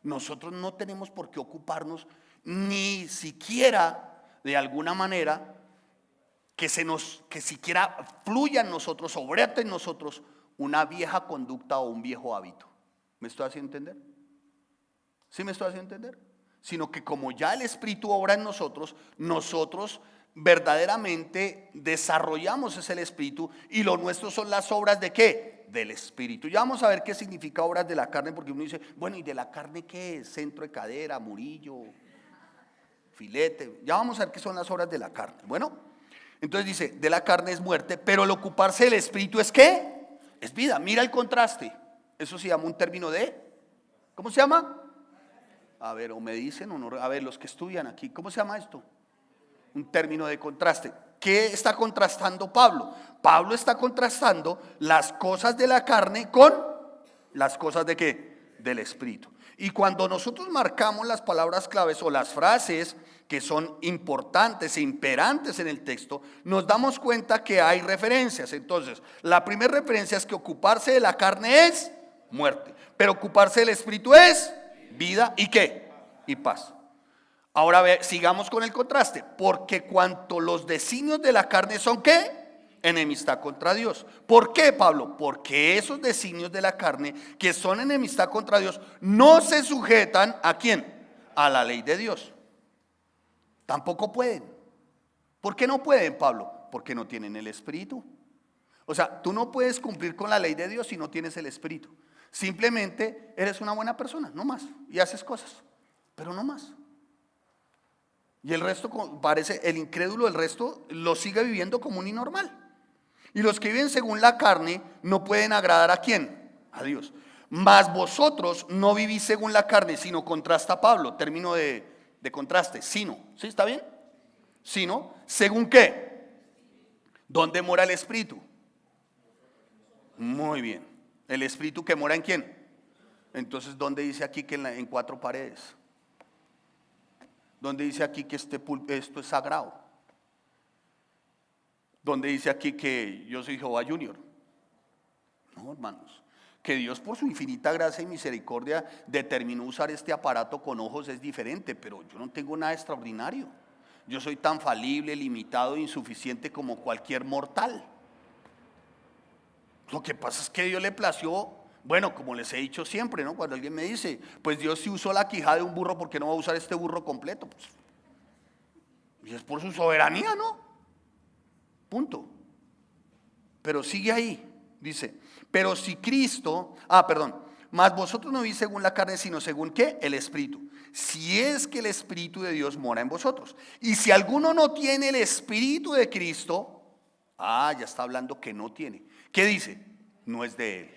Nosotros no tenemos por qué ocuparnos ni siquiera de alguna manera que siquiera fluya en nosotros o brote en nosotros una vieja conducta o un viejo hábito. ¿Me estoy haciendo entender? ¿Sí me estoy haciendo entender? Sino que como ya el Espíritu obra en nosotros, nosotros verdaderamente desarrollamos ese Espíritu, y lo nuestro son las obras ¿de qué? Del Espíritu. Ya vamos a ver qué significa obras de la carne, porque uno dice, bueno, ¿y de la carne qué es? Centro de cadera, murillo, filete. Ya vamos a ver qué son las obras de la carne. Bueno, entonces dice, de la carne es muerte, pero el ocuparse del Espíritu ¿es qué? Es vida. Mira el contraste. Eso se llama un término de, ¿cómo se llama? A ver, o me dicen o no. A ver, los que estudian aquí, ¿cómo se llama esto? Un término de contraste. ¿Qué está contrastando Pablo? Pablo está contrastando las cosas de la carne con las cosas de ¿qué? Del Espíritu. Y cuando nosotros marcamos las palabras claves o las frases que son importantes e imperantes en el texto, nos damos cuenta que hay referencias. Entonces, la primera referencia es que ocuparse de la carne es muerte, pero ocuparse del Espíritu es vida y ¿qué? Y paz. Ahora sigamos con el contraste. Porque cuanto los designios de la carne son ¿qué? Enemistad contra Dios. ¿Por qué, Pablo? Porque esos designios de la carne que son enemistad contra Dios no se sujetan ¿a quién? A la ley de Dios. Tampoco pueden. ¿Por qué no pueden, Pablo? Porque no tienen el Espíritu. O sea, tú no puedes cumplir con la ley de Dios si no tienes el Espíritu. Simplemente eres una buena persona, no más. Y haces cosas, pero no más. Y el resto, parece, el incrédulo, el resto lo sigue viviendo común y normal. Y los que viven según la carne no pueden agradar ¿a quién? A Dios. Mas vosotros no vivís según la carne, sino, contrasta Pablo, término de contraste, sino, ¿sí está bien? Sino, ¿según qué? ¿Dónde mora el Espíritu? Muy bien. ¿El Espíritu que mora en quién? Entonces, ¿dónde dice aquí que en cuatro paredes? ¿Dónde dice aquí que esto es sagrado? ¿Dónde dice aquí que yo soy Jehová Junior? No, hermanos. Que Dios por su infinita gracia y misericordia determinó usar este aparato con ojos es diferente, pero yo no tengo nada extraordinario. Yo soy tan falible, limitado e insuficiente como cualquier mortal. Lo que pasa es que Dios le plació, bueno, como les he dicho siempre, ¿no? Cuando alguien me dice, pues Dios sí usó la quijada de un burro, ¿por qué no va a usar este burro completo? Pues, y es por su soberanía, ¿no? Punto. Pero sigue ahí, dice, pero si Cristo, mas vosotros no vivís según la carne, sino según ¿qué? El Espíritu. Si es que el Espíritu de Dios mora en vosotros. Y si alguno no tiene el Espíritu de Cristo, ya está hablando que no tiene. ¿Qué dice? No es de Él.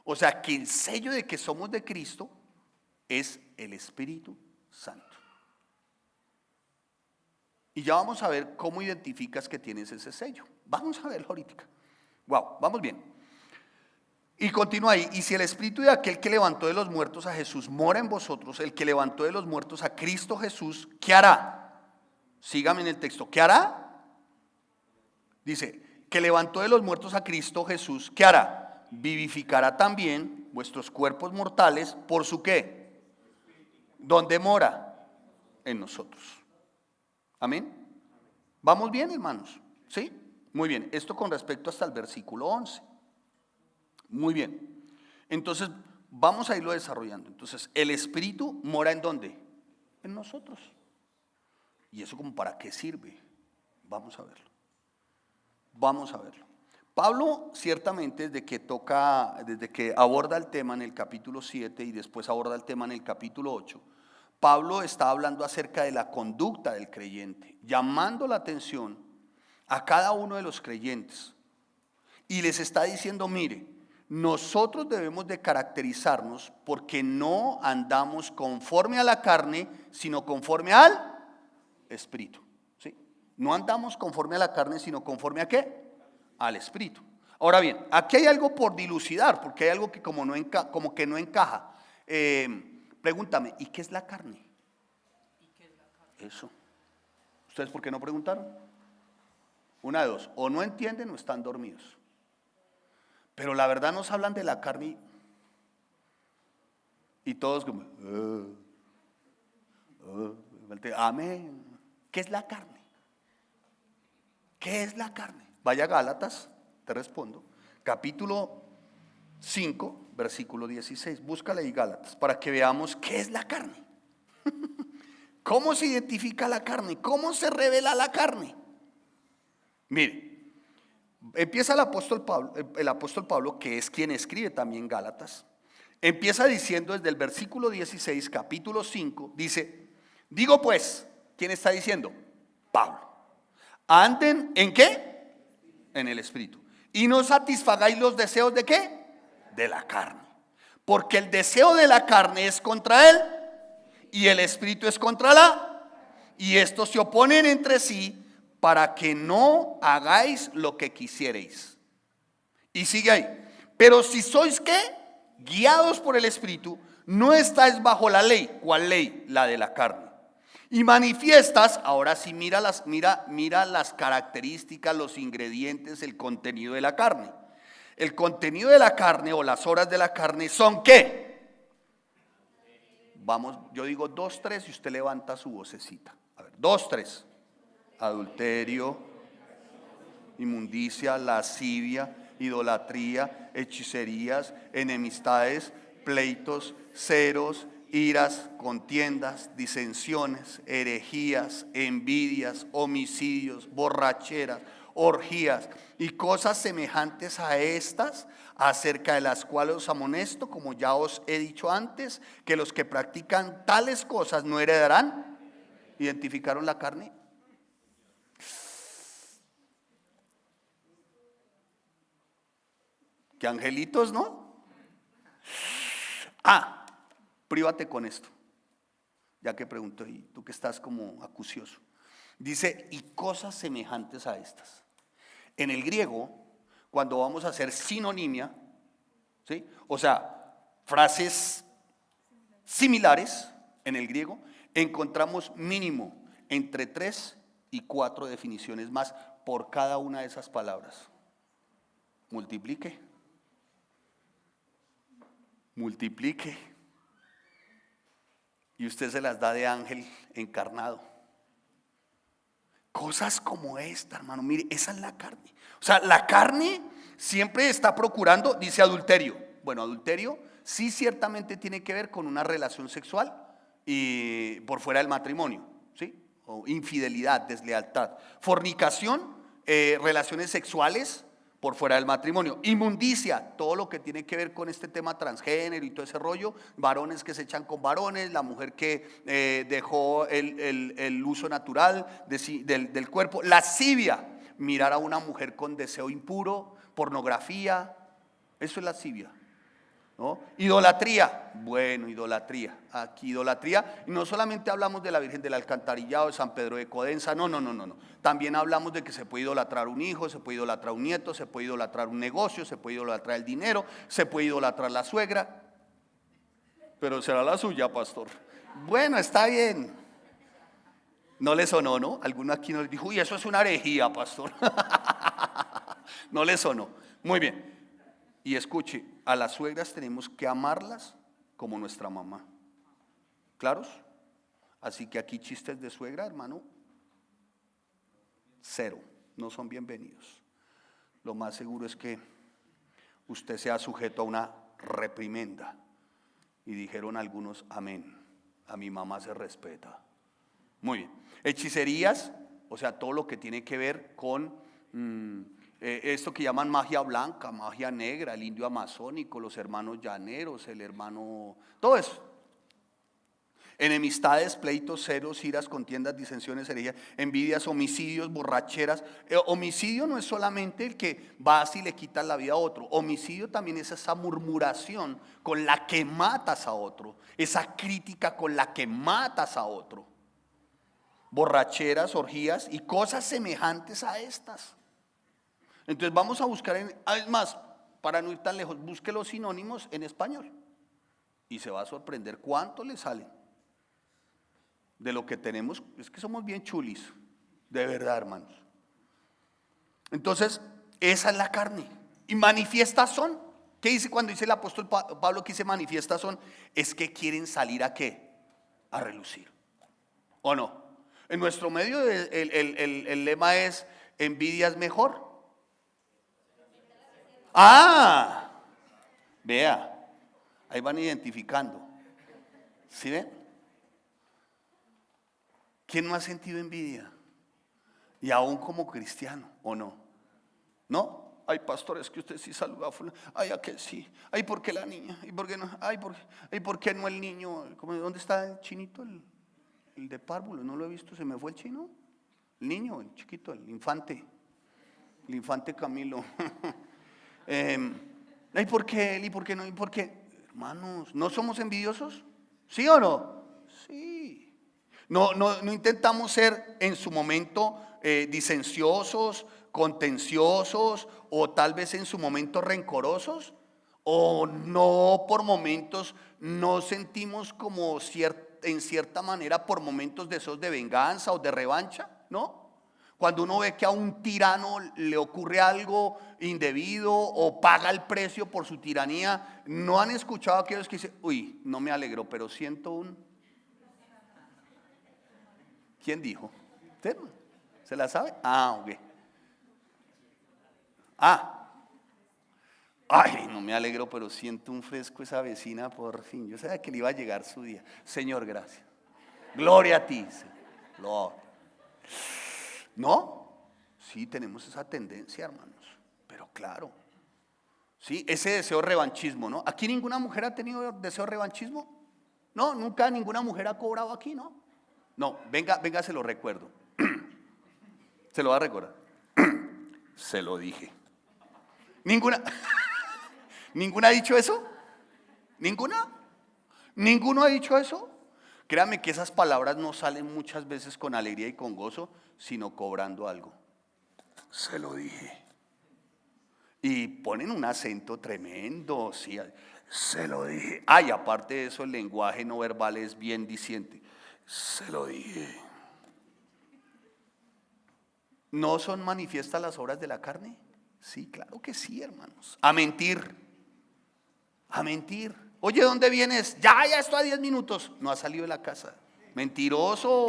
O sea que el sello de que somos de Cristo es el Espíritu Santo. Y ya vamos a ver cómo identificas que tienes ese sello. Vamos a verlo ahorita. Wow, vamos bien. Y continúa ahí. Y si el Espíritu de aquel que levantó de los muertos a Jesús mora en vosotros, el que levantó de los muertos a Cristo Jesús, ¿qué hará? Sígame en el texto. ¿Qué hará? Dice, que levantó de los muertos a Cristo Jesús, ¿qué hará? Vivificará también vuestros cuerpos mortales por su ¿qué? ¿Dónde mora? En nosotros. Amén. ¿Vamos bien, hermanos? ¿Sí? Muy bien. Esto con respecto hasta el versículo 11. Muy bien. Entonces, vamos a irlo desarrollando. Entonces, el Espíritu mora ¿en dónde? En nosotros. ¿Y eso como para qué sirve? Vamos a verlo. Vamos a verlo. Pablo ciertamente desde que aborda el tema en el capítulo 7 y después aborda el tema en el capítulo 8, Pablo está hablando acerca de la conducta del creyente, llamando la atención a cada uno de los creyentes. Y les está diciendo, mire, nosotros debemos de caracterizarnos porque no andamos conforme a la carne, sino conforme al Espíritu. ¿Sí? No andamos conforme a la carne, sino conforme a ¿qué? Al Espíritu. Ahora bien, aquí hay algo por dilucidar, porque hay algo que como que no encaja. Pregúntame, ¿y qué es la carne? Eso. ¿Ustedes por qué no preguntaron? Una de dos, o no entienden o están dormidos. Pero la verdad nos hablan de la carne y todos como, amén. ¿Qué es la carne? ¿Qué es la carne? Vaya a Gálatas, te respondo, capítulo 5, versículo 16. Búscale ahí Gálatas para que veamos qué es la carne. ¿Cómo se identifica la carne? ¿Cómo se revela la carne? Mire, empieza el apóstol Pablo, que es quien escribe también Gálatas, empieza diciendo desde el versículo 16, capítulo 5, dice, digo pues, ¿quién está diciendo? Pablo. Anden ¿en qué? En el Espíritu. Y no satisfagáis los deseos ¿de qué? De la carne. Porque el deseo de la carne es contra él y el Espíritu es contra la. Y estos se oponen entre sí para que no hagáis lo que quisierais. Y sigue ahí. Pero si sois ¿qué? Guiados por el Espíritu, no estáis bajo la ley. ¿Cuál ley? La de la carne. Y manifiestas, ahora sí mira las características, los ingredientes, el contenido de la carne. El contenido de la carne o las obras de la carne son ¿qué? Vamos, yo digo 2, 3 y usted levanta su vocecita. A ver, 2, 3. Adulterio, inmundicia, lascivia, idolatría, hechicerías, enemistades, pleitos, ceros, iras, contiendas, disensiones, herejías, envidias, homicidios, borracheras, orgías y cosas semejantes a estas, acerca de las cuales os amonesto, como ya os he dicho antes, que los que practican tales cosas no heredarán. ¿Identificaron la carne? ¿Qué angelitos, no? Prívate con esto, ya que pregunto, y tú que estás como acucioso. Dice, y cosas semejantes a estas. En el griego, cuando vamos a hacer sinonimia, ¿sí? O sea, frases similares en el griego, encontramos mínimo entre 3 y 4 definiciones más por cada una de esas palabras. Multiplique. Y usted se las da de ángel encarnado. Cosas como esta, hermano, mire, esa es la carne. O sea, la carne siempre está procurando, dice adulterio. Bueno, adulterio sí ciertamente tiene que ver con una relación sexual y por fuera del matrimonio, ¿sí? O infidelidad, deslealtad. Fornicación, relaciones sexuales por fuera del matrimonio. Inmundicia, todo lo que tiene que ver con este tema transgénero y todo ese rollo, varones que se echan con varones, la mujer que dejó el uso natural del cuerpo. Lascivia, mirar a una mujer con deseo impuro, pornografía, eso es lascivia, ¿no? Idolatría, bueno, idolatría, aquí idolatría, y no solamente hablamos de la Virgen del Alcantarillado, de San Pedro de Codensa, no, también hablamos de que se puede idolatrar un hijo, se puede idolatrar un nieto, se puede idolatrar un negocio, se puede idolatrar el dinero, se puede idolatrar la suegra, pero será la suya, pastor. Bueno, está bien. No le sonó, ¿no? Alguno aquí nos dijo, uy, eso es una herejía, pastor. No le sonó. Muy bien. Y escuche, a las suegras tenemos que amarlas como nuestra mamá. ¿Claros? Así que aquí chistes de suegra, hermano, 0, no son bienvenidos. Lo más seguro es que usted sea sujeto a una reprimenda. Y dijeron algunos, amén, a mi mamá se respeta. Muy bien. Hechicerías, o sea, todo lo que tiene que ver con esto que llaman magia blanca, magia negra, el indio amazónico, los hermanos llaneros, el hermano, todo eso. Enemistades, pleitos, celos, iras, contiendas, disensiones, herejías, envidias, homicidios, borracheras. Homicidio no es solamente el que vas y le quitas la vida a otro. Homicidio también es esa murmuración con la que matas a otro, esa crítica con la que matas a otro. Borracheras, orgías y cosas semejantes a estas. Entonces vamos a buscar, además, para no ir tan lejos, busque los sinónimos en español y se va a sorprender cuánto le salen de lo que tenemos. Es que somos bien chulis, de verdad, hermanos. Entonces, esa es la carne. Y manifiestas son. ¿Qué dice cuando dice el apóstol Pablo que dice manifiestas son? Es que quieren salir ¿a qué? A relucir. ¿O no? En nuestro medio el lema es envidia es mejor. Ah, vea, ahí van identificando. ¿Sí ven? ¿Quién no ha sentido envidia? Y aún como cristiano, ¿o no? ¿No? Ay, pastor, es que usted sí saluda a fulano. Ay, ¿a qué sí? Ay, ¿por qué la niña? ¿Y por qué no? Ay, ¿por qué no el niño? ¿Dónde está el chinito? El de párvulo, no lo he visto, se me fue el chino. El niño, el chiquito, el infante Camilo. Ay, ¿por qué él? ¿Y por qué no? ¿Y por qué? Hermanos, ¿no somos envidiosos? ¿Sí o no? Sí. No intentamos ser en su momento disenciosos, contenciosos o tal vez en su momento rencorosos, o no por momentos no sentimos como en cierta manera por momentos deseos de venganza o de revancha, ¿no? Cuando uno ve que a un tirano le ocurre algo indebido o paga el precio por su tiranía, ¿no han escuchado a aquellos que dicen, uy, no me alegro, pero siento un... ¿Quién dijo? ¿Usted? ¿Se la sabe? Ah, ok. Ay, no me alegro, pero siento un fresco esa vecina por fin. Yo sabía que le iba a llegar su día. Señor, gracias. Gloria a ti, Señor. ¿No? Sí, tenemos esa tendencia, hermanos. Pero claro. Sí, ese deseo revanchismo, ¿no? ¿Aquí ninguna mujer ha tenido deseo revanchismo? No, nunca ninguna mujer ha cobrado aquí, ¿no? No, venga, se lo recuerdo. Se lo va a recordar. Se lo dije. ¿Ninguna? ¿Ninguna ha dicho eso? ¿Ninguna? ¿Ninguno ha dicho eso? Créame que esas palabras no salen muchas veces con alegría y con gozo, sino cobrando algo. Se lo dije. Y ponen un acento tremendo, sí, se lo dije. Ay, aparte de eso, el lenguaje no verbal es bien diciente. Se lo dije. ¿No son manifiestas las obras de la carne? Sí, claro que sí, hermanos. A mentir. A mentir. Oye, ¿dónde vienes? Ya estoy a 10 minutos. No ha salido de la casa. Mentiroso.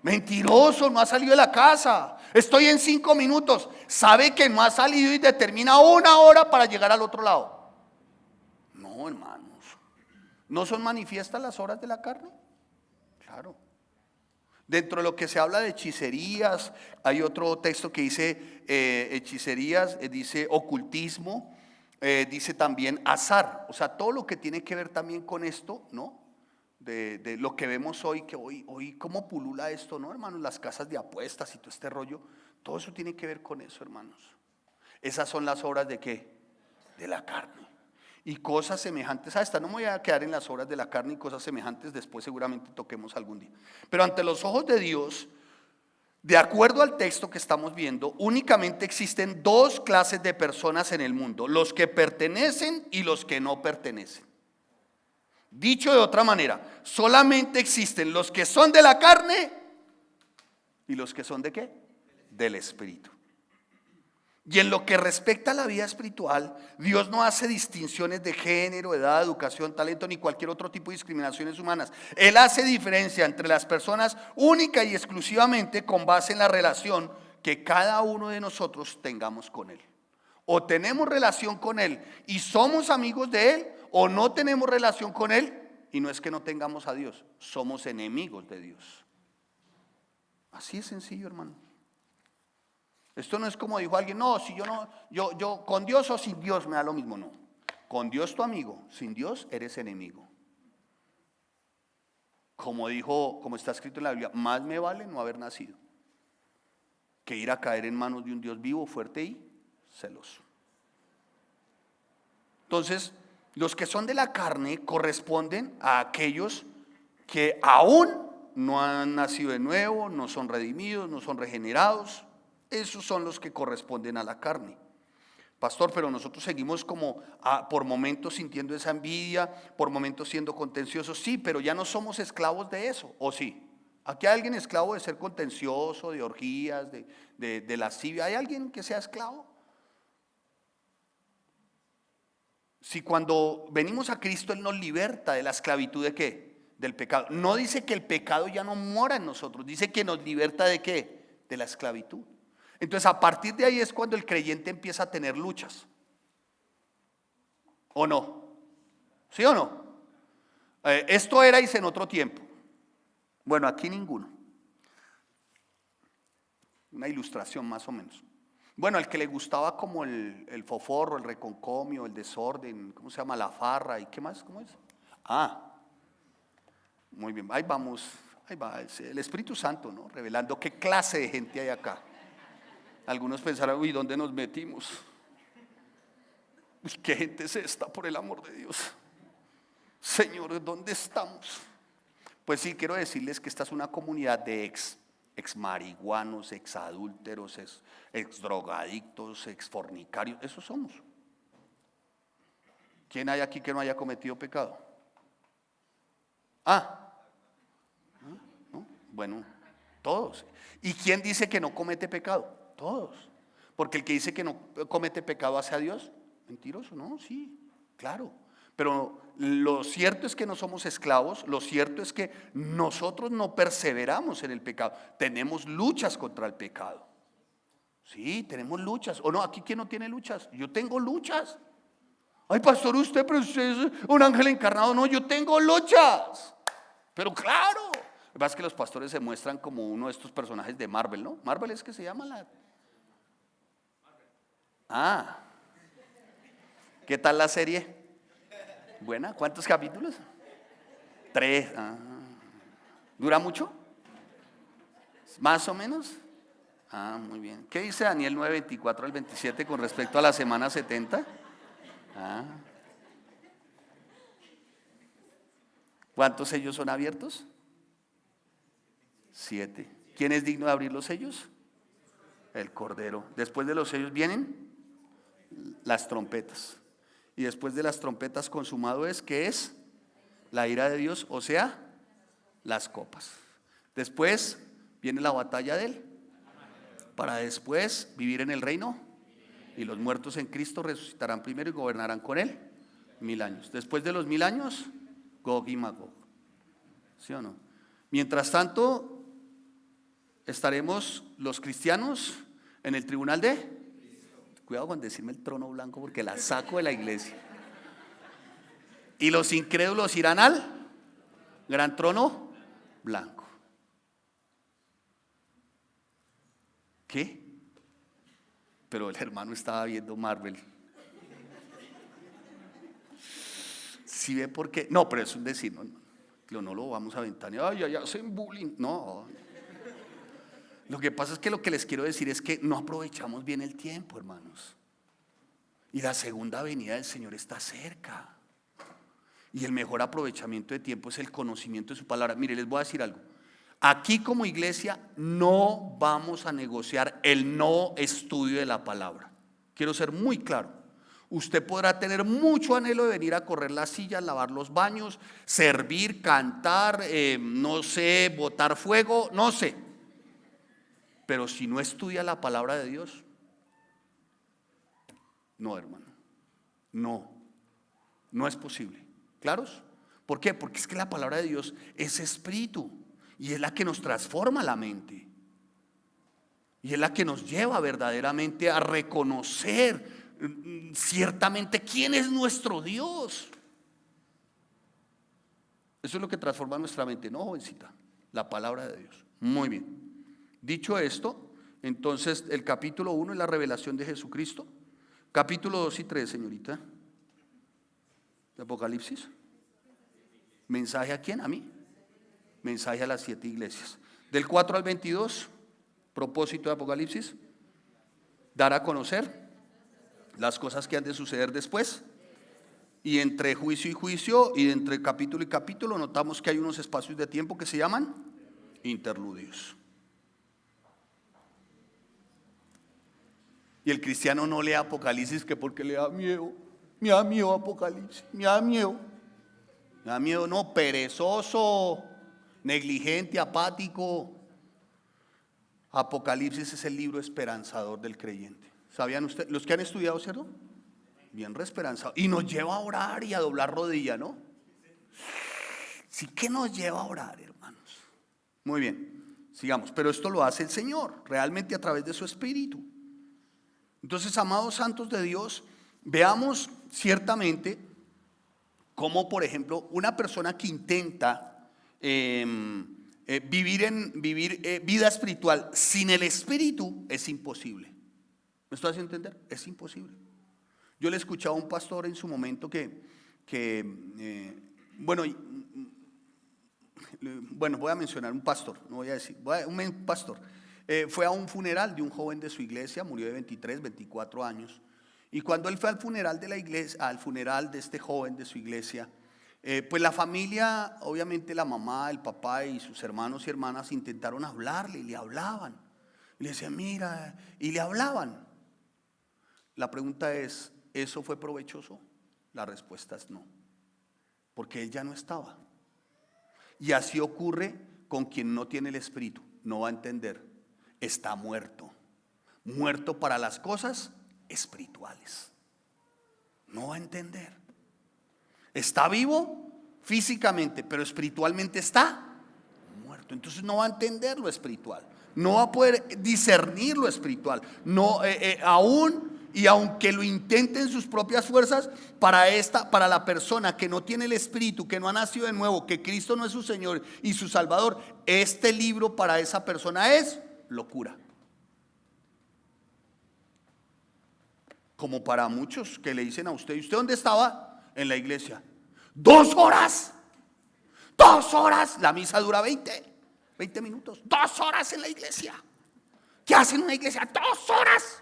Mentiroso, no ha salido de la casa. Estoy en 5 minutos. Sabe que no ha salido y determina 1 hora para llegar al otro lado. No, hermanos. ¿No son manifiestas las obras de la carne? Claro. Dentro de lo que se habla de hechicerías, hay otro texto que dice hechicerías, dice ocultismo, dice también azar. O sea, todo lo que tiene que ver también con esto, ¿no? De lo que vemos hoy, que hoy cómo pulula esto, ¿no, hermanos? Las casas de apuestas y todo este rollo, todo eso tiene que ver con eso, hermanos. Esas son las obras ¿de qué? De la carne. Y cosas semejantes a esta. No me voy a quedar en las obras de la carne y cosas semejantes, después seguramente toquemos algún día. Pero ante los ojos de Dios, de acuerdo al texto que estamos viendo, únicamente existen 2 clases de personas en el mundo: los que pertenecen y los que no pertenecen. Dicho de otra manera, solamente existen los que son de la carne y los que son ¿de qué? Del espíritu. Y en lo que respecta a la vida espiritual, Dios no hace distinciones de género, edad, educación, talento ni cualquier otro tipo de discriminaciones humanas. Él hace diferencia entre las personas única y exclusivamente con base en la relación que cada uno de nosotros tengamos con Él. O tenemos relación con Él y somos amigos de Él, o no tenemos relación con Él y no es que no tengamos a Dios, somos enemigos de Dios. Así es sencillo, hermano. Esto no es como dijo alguien, no, si yo con Dios o sin Dios me da lo mismo, no. Con Dios tu amigo, sin Dios eres enemigo. como está escrito en la Biblia, más me vale no haber nacido que ir a caer en manos de un Dios vivo, fuerte y celoso. Entonces, los que son de la carne corresponden a aquellos que aún no han nacido de nuevo, no son redimidos, no son regenerados. Esos son los que corresponden a la carne. Pastor, pero nosotros seguimos como por momentos sintiendo esa envidia, por momentos siendo contenciosos. Sí, pero ya no somos esclavos de eso, ¿o sí? ¿Aquí hay alguien esclavo de ser contencioso, de orgías, de lascivia? ¿Hay alguien que sea esclavo? Si cuando venimos a Cristo Él nos liberta de la esclavitud ¿de qué? Del pecado. No dice que el pecado ya no mora en nosotros, dice que nos liberta ¿de qué? De la esclavitud. Entonces a partir de ahí es cuando el creyente empieza a tener luchas. ¿O no? ¿Sí o no? Esto erais en otro tiempo. Bueno, aquí ninguno. Una ilustración más o menos. Bueno, al que le gustaba como el foforro, el reconcomio, el desorden, ¿cómo se llama? La farra y ¿qué más? ¿Cómo es? Muy bien, ahí vamos, ahí va, el Espíritu Santo, ¿no? Revelando qué clase de gente hay acá. Algunos pensarán, uy, ¿dónde nos metimos? Uy, ¿qué gente es esta, por el amor de Dios? Señor, ¿dónde estamos? Pues sí, quiero decirles que esta es una comunidad de ex marihuanos, ex adúlteros, ex drogadictos, ex fornicarios. Esos somos. ¿Quién hay aquí que no haya cometido pecado? ¿No? Bueno, todos. ¿Y quién dice que no comete pecado? Todos. Porque el que dice que no comete pecado hacia Dios, mentiroso, ¿no? Sí, claro. Pero lo cierto es que no somos esclavos, lo cierto es que nosotros no perseveramos en el pecado, tenemos luchas contra el pecado. Sí, tenemos luchas. ¿O no? ¿Aquí quién no tiene luchas? Yo tengo luchas. Ay, pastor, pero usted es un ángel encarnado. No, yo tengo luchas. Pero claro. Lo que pasa es que los pastores se muestran como uno de estos personajes de Marvel, ¿no? Marvel es que se llama la... ¿Qué tal la serie? Buena, ¿cuántos capítulos? 3. ¿Dura mucho? ¿Más o menos? Muy bien. ¿Qué dice Daniel 9:24 al 27 con respecto a la semana 70? ¿Cuántos sellos son abiertos? 7. ¿Quién es digno de abrir los sellos? El Cordero. Después de los sellos vienen las trompetas. Y después de las trompetas consumado es, ¿qué es? La ira de Dios, o sea, las copas. Después viene la batalla de Él, para después vivir en el reino, y los muertos en Cristo resucitarán primero y gobernarán con Él 1000 años. Después de los 1000 años, Gog y Magog. ¿Sí o no? Mientras tanto, estaremos los cristianos en el tribunal de... Cuidado con decirme el trono blanco porque la saco de la iglesia. Y los incrédulos irán al gran trono blanco. ¿Qué? Pero el hermano estaba viendo Marvel. ¿Sí ve por qué? No, pero es un decir, no lo vamos a ventanear. Ay, hacen bullying. No. Lo que pasa es que lo que les quiero decir es que no aprovechamos bien el tiempo, hermanos. Y la segunda venida del Señor está cerca. Y el mejor aprovechamiento de tiempo es el conocimiento de su palabra. Mire, les voy a decir algo. Aquí como iglesia no vamos a negociar el no estudio de la palabra. Quiero ser muy claro. Usted podrá tener mucho anhelo de venir a correr las sillas, lavar los baños, servir, cantar, no sé, botar fuego, no sé. Pero si no estudia la palabra de Dios, no, hermano, no es posible. ¿Claros? ¿Por qué? Porque es que la palabra de Dios es espíritu y es la que nos transforma la mente y es la que nos lleva verdaderamente a reconocer ciertamente quién es nuestro Dios. Eso es lo que transforma nuestra mente, ¿no, jovencita? La palabra de Dios. Muy bien. Dicho esto, entonces el capítulo 1 es la revelación de Jesucristo. Capítulo 2 y 3, señorita, de Apocalipsis. ¿Mensaje a quién? ¿A mí? mensaje a las 7 iglesias. Del 4 al 22, propósito de Apocalipsis, dar a conocer las cosas que han de suceder después. Y entre juicio y juicio, y entre capítulo y capítulo, notamos que hay unos espacios de tiempo que se llaman interludios. Y el cristiano no lee Apocalipsis que porque le da miedo. Me da miedo Apocalipsis, me da miedo. Me da miedo, no, perezoso, negligente, apático. Apocalipsis es el libro esperanzador del creyente. ¿Sabían ustedes? Los que han estudiado, ¿cierto? Bien reesperanzado. Y nos lleva a orar y a doblar rodilla, ¿no? Sí que nos lleva a orar, hermanos. Muy bien, sigamos. Pero esto lo hace el Señor, realmente a través de su Espíritu. Entonces, amados santos de Dios, veamos ciertamente cómo, por ejemplo, una persona que intenta vivir vida espiritual sin el Espíritu es imposible. ¿Me estoy haciendo entender? Es imposible. Yo le escuchaba a un pastor en su momento voy a mencionar un pastor, no voy a decir, un pastor. Fue a un funeral de un joven de su iglesia, murió de 23, 24 años. Y cuando él fue al funeral de la iglesia, al funeral de este joven de su iglesia, pues la familia, obviamente la mamá, el papá y sus hermanos y hermanas intentaron hablarle y le hablaban. Y le decían, mira, y le hablaban. La pregunta es, ¿eso fue provechoso? La respuesta es no, porque él ya no estaba. Y así ocurre con quien no tiene el Espíritu, no va a entender, está muerto, muerto para las cosas espirituales, no va a entender. Está vivo físicamente, pero espiritualmente está muerto, entonces no va a entender lo espiritual, no va a poder discernir lo espiritual, no, y aunque lo intente en sus propias fuerzas, para la persona que no tiene el Espíritu, que no ha nacido de nuevo, que Cristo no es su Señor y su Salvador, este libro para esa persona es locura. Como para muchos que le dicen a usted, ¿y usted dónde estaba? En la iglesia. 2 horas. 2 horas. La misa dura 20 minutos. 2 horas en la iglesia. ¿Qué hacen en una iglesia? 2 horas.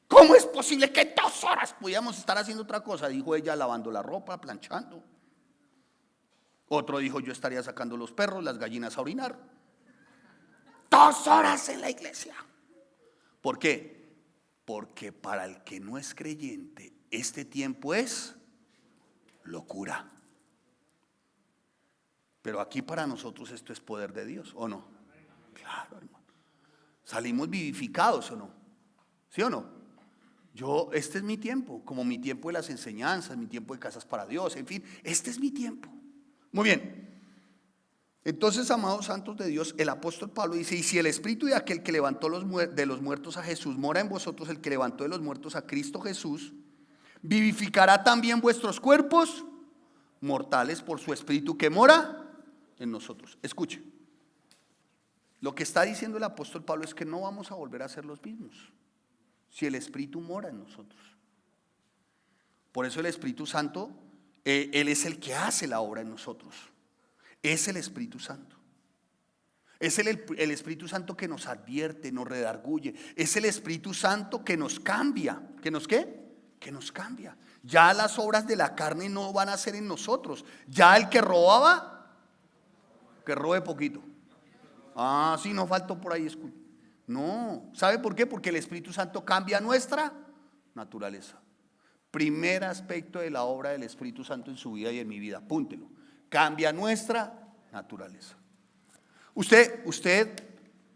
¿Cómo es posible que 2 horas pudiéramos estar haciendo otra cosa? Dijo ella, lavando la ropa, planchando. Otro dijo, yo estaría sacando los perros, las gallinas a orinar. 2 horas en la iglesia. ¿Por qué? Porque para el que no es creyente, este tiempo es locura. Pero aquí para nosotros esto es poder de Dios, ¿o no? Claro, hermano. Salimos vivificados, ¿o no? ¿Sí o no? Este es mi tiempo, como mi tiempo de las enseñanzas, mi tiempo de casas para Dios, en fin, este es mi tiempo. Muy bien. Entonces, amados santos de Dios, el apóstol Pablo dice, y si el Espíritu de aquel que levantó de los muertos a Jesús mora en vosotros, el que levantó de los muertos a Cristo Jesús, vivificará también vuestros cuerpos mortales por su Espíritu que mora en nosotros. Escuche, lo que está diciendo el apóstol Pablo es que no vamos a volver a ser los mismos si el Espíritu mora en nosotros. Por eso el Espíritu Santo, Él es el que hace la obra en nosotros. Es el Espíritu Santo. Es el Espíritu Santo que nos advierte, nos redarguye. Es el Espíritu Santo que nos cambia. ¿Que nos qué? Que nos cambia. Ya las obras de la carne no van a ser en nosotros. Ya el que robaba, que robe poquito. Sí, no faltó por ahí. No, ¿sabe por qué? Porque el Espíritu Santo cambia nuestra naturaleza. Primer aspecto de la obra del Espíritu Santo en su vida y en mi vida, apúntelo. Cambia nuestra naturaleza.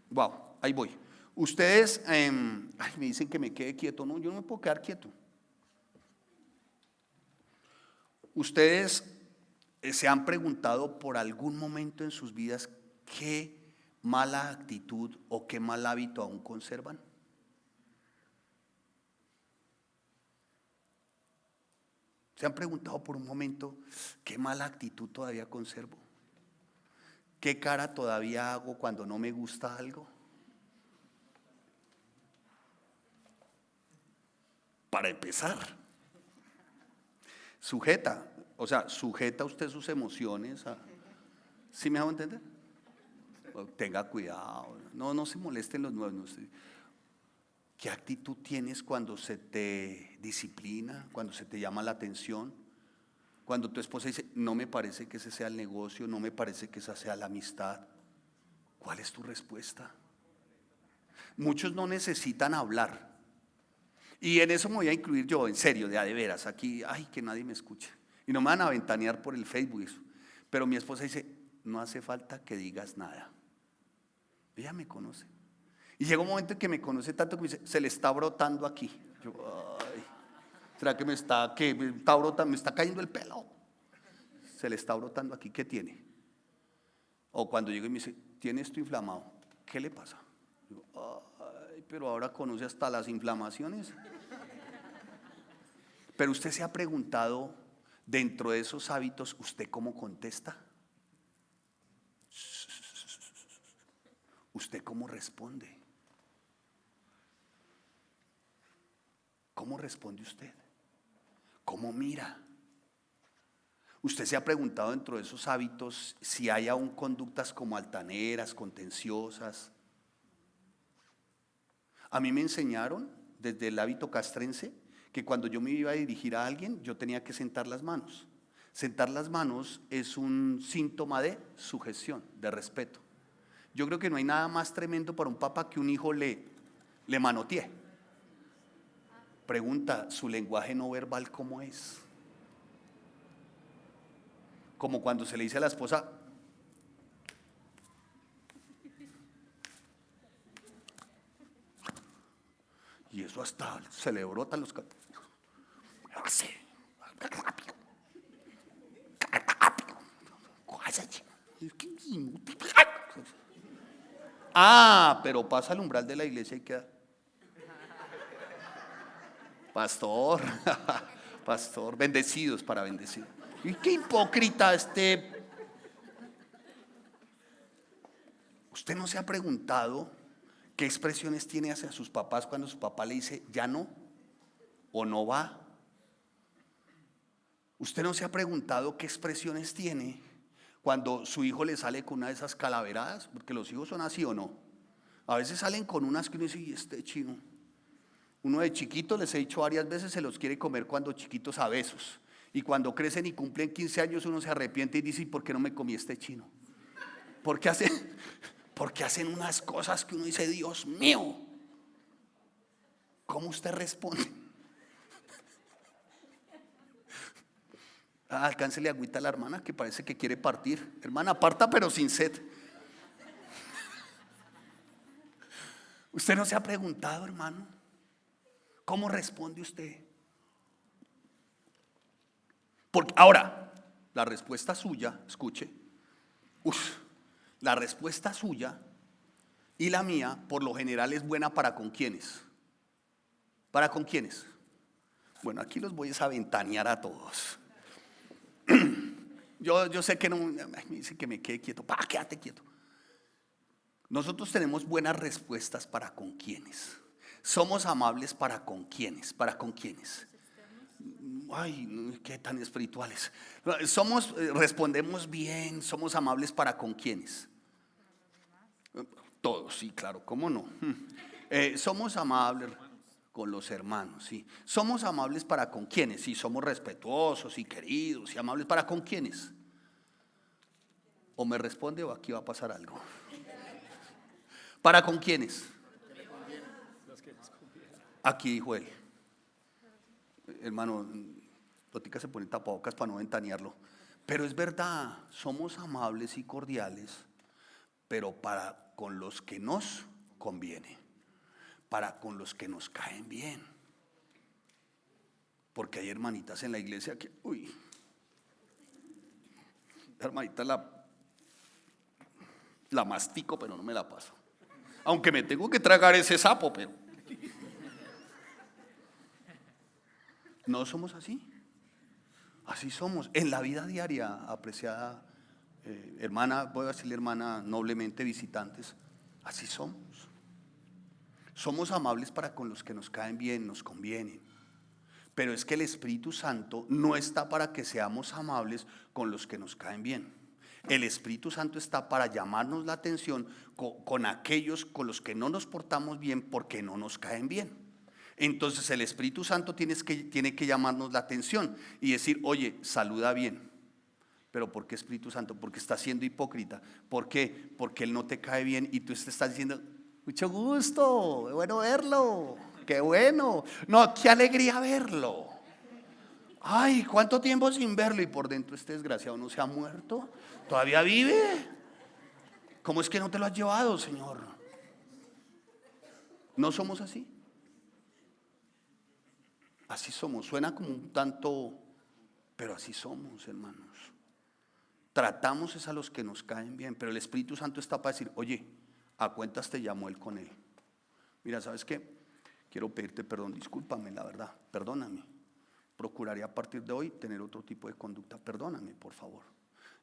Wow, ahí voy. Ustedes, me dicen que me quede quieto. No, yo no me puedo quedar quieto. Ustedes se han preguntado por algún momento en sus vidas qué mala actitud o qué mal hábito aún conservan. ¿Se han preguntado por un momento qué mala actitud todavía conservo? ¿Qué cara todavía hago cuando no me gusta algo? Para empezar, sujeta usted sus emociones ¿Sí me hago entender? Tenga cuidado, no se molesten los nuevos. No sé. ¿Qué actitud tienes cuando se te disciplina, cuando se te llama la atención? Cuando tu esposa dice, no me parece que ese sea el negocio, no me parece que esa sea la amistad. ¿Cuál es tu respuesta? Muchos no necesitan hablar. Y en eso me voy a incluir yo, en serio, de a de veras. Aquí, ay, que nadie me escuche. Y no me van a ventanear por el Facebook eso. Pero mi esposa dice, no hace falta que digas nada. Ella me conoce. Y llega un momento en que me conoce tanto que me dice, se le está brotando aquí. Yo, ay, ¿será que me está brotando, me está cayendo el pelo? Se le está brotando aquí, ¿qué tiene? O cuando llego y me dice, tiene esto inflamado, ¿qué le pasa? Yo, ay, pero ahora conoce hasta las inflamaciones. Pero usted se ha preguntado, dentro de esos hábitos, ¿usted cómo contesta? ¿Usted cómo responde? ¿Cómo responde usted? ¿Cómo mira? ¿Usted se ha preguntado dentro de esos hábitos si hay aún conductas como altaneras, contenciosas? A mí me enseñaron desde el hábito castrense que cuando yo me iba a dirigir a alguien yo tenía que sentar las manos. Sentar las manos es un síntoma de sujeción, de respeto. Yo creo que no hay nada más tremendo para un papá que un hijo le manotee. Pregunta, ¿su lenguaje no verbal cómo es? Como cuando se le dice a la esposa, y eso hasta se le brotan los cabellos. Ah, pero pasa al umbral de la iglesia y queda. Pastor, pastor, bendecidos para bendecidos. Y qué hipócrita este. ¿Usted no se ha preguntado qué expresiones tiene hacia sus papás cuando su papá le dice ya no o no va? ¿Usted no se ha preguntado qué expresiones tiene cuando su hijo le sale con una de esas calaveradas? Porque los hijos son así o no. A veces salen con unas que uno dice, y este chino. Uno de chiquito, les he dicho varias veces, se los quiere comer cuando chiquitos a besos. Y cuando crecen y cumplen 15 años uno se arrepiente y dice, ¿y por qué no me comí este chino? Porque hacen unas cosas que uno dice, Dios mío. ¿Cómo usted responde? Alcáncele agüita a la hermana que parece que quiere partir. Hermana, parta pero sin sed. ¿Usted no se ha preguntado, hermano? ¿Cómo responde usted? Porque ahora, la respuesta suya, escuche, la respuesta suya y la mía, por lo general, es buena para con quiénes. ¿Para con quiénes? Bueno, aquí los voy a ventanear a todos. Yo sé que no, me dice que me quede quieto. Quédate quieto. Nosotros tenemos buenas respuestas para con quiénes. Somos amables para con quiénes. ¿Para con quiénes? Ay, qué tan espirituales. Respondemos bien, somos amables para con quiénes. Todos, sí, claro, ¿cómo no? Somos amables con los hermanos, sí. Somos amables para con quiénes, sí, somos respetuosos y queridos y amables para con quiénes. O me responde o aquí va a pasar algo. ¿Para con quiénes? Aquí dijo él. Hermano, Totica se pone tapabocas para no ventanearlo. Pero es verdad, somos amables y cordiales, pero para con los que nos conviene, para con los que nos caen bien. Porque hay hermanitas en la iglesia que, la hermanita la mastico, pero no me la paso. Aunque me tengo que tragar ese sapo, pero no somos así. Así somos. En la vida diaria, apreciada hermana, voy a decirle hermana noblemente visitantes, así somos. Somos amables para con los que nos caen bien, nos convienen. Pero es que el Espíritu Santo no está para que seamos amables con los que nos caen bien. El Espíritu Santo está para llamarnos la atención con aquellos con los que no nos portamos bien porque no nos caen bien. Entonces el Espíritu Santo tiene que llamarnos la atención y decir, oye, saluda bien. ¿Pero por qué Espíritu Santo? Porque está siendo hipócrita. ¿Por qué? Porque Él no te cae bien y tú te estás diciendo, mucho gusto, bueno verlo, qué bueno, no, qué alegría verlo. Ay, ¿cuánto tiempo sin verlo? Y por dentro este desgraciado no se ha muerto, todavía vive. ¿Cómo es que no te lo has llevado, Señor? ¿No somos así? Así somos, suena como un tanto, pero así somos, hermanos. Tratamos es a los que nos caen bien, pero el Espíritu Santo está para decir, oye, a cuentas te llamó Él con Él. Mira, ¿sabes qué? Quiero pedirte perdón, discúlpame, la verdad, perdóname. Procuraré a partir de hoy tener otro tipo de conducta, perdóname, por favor.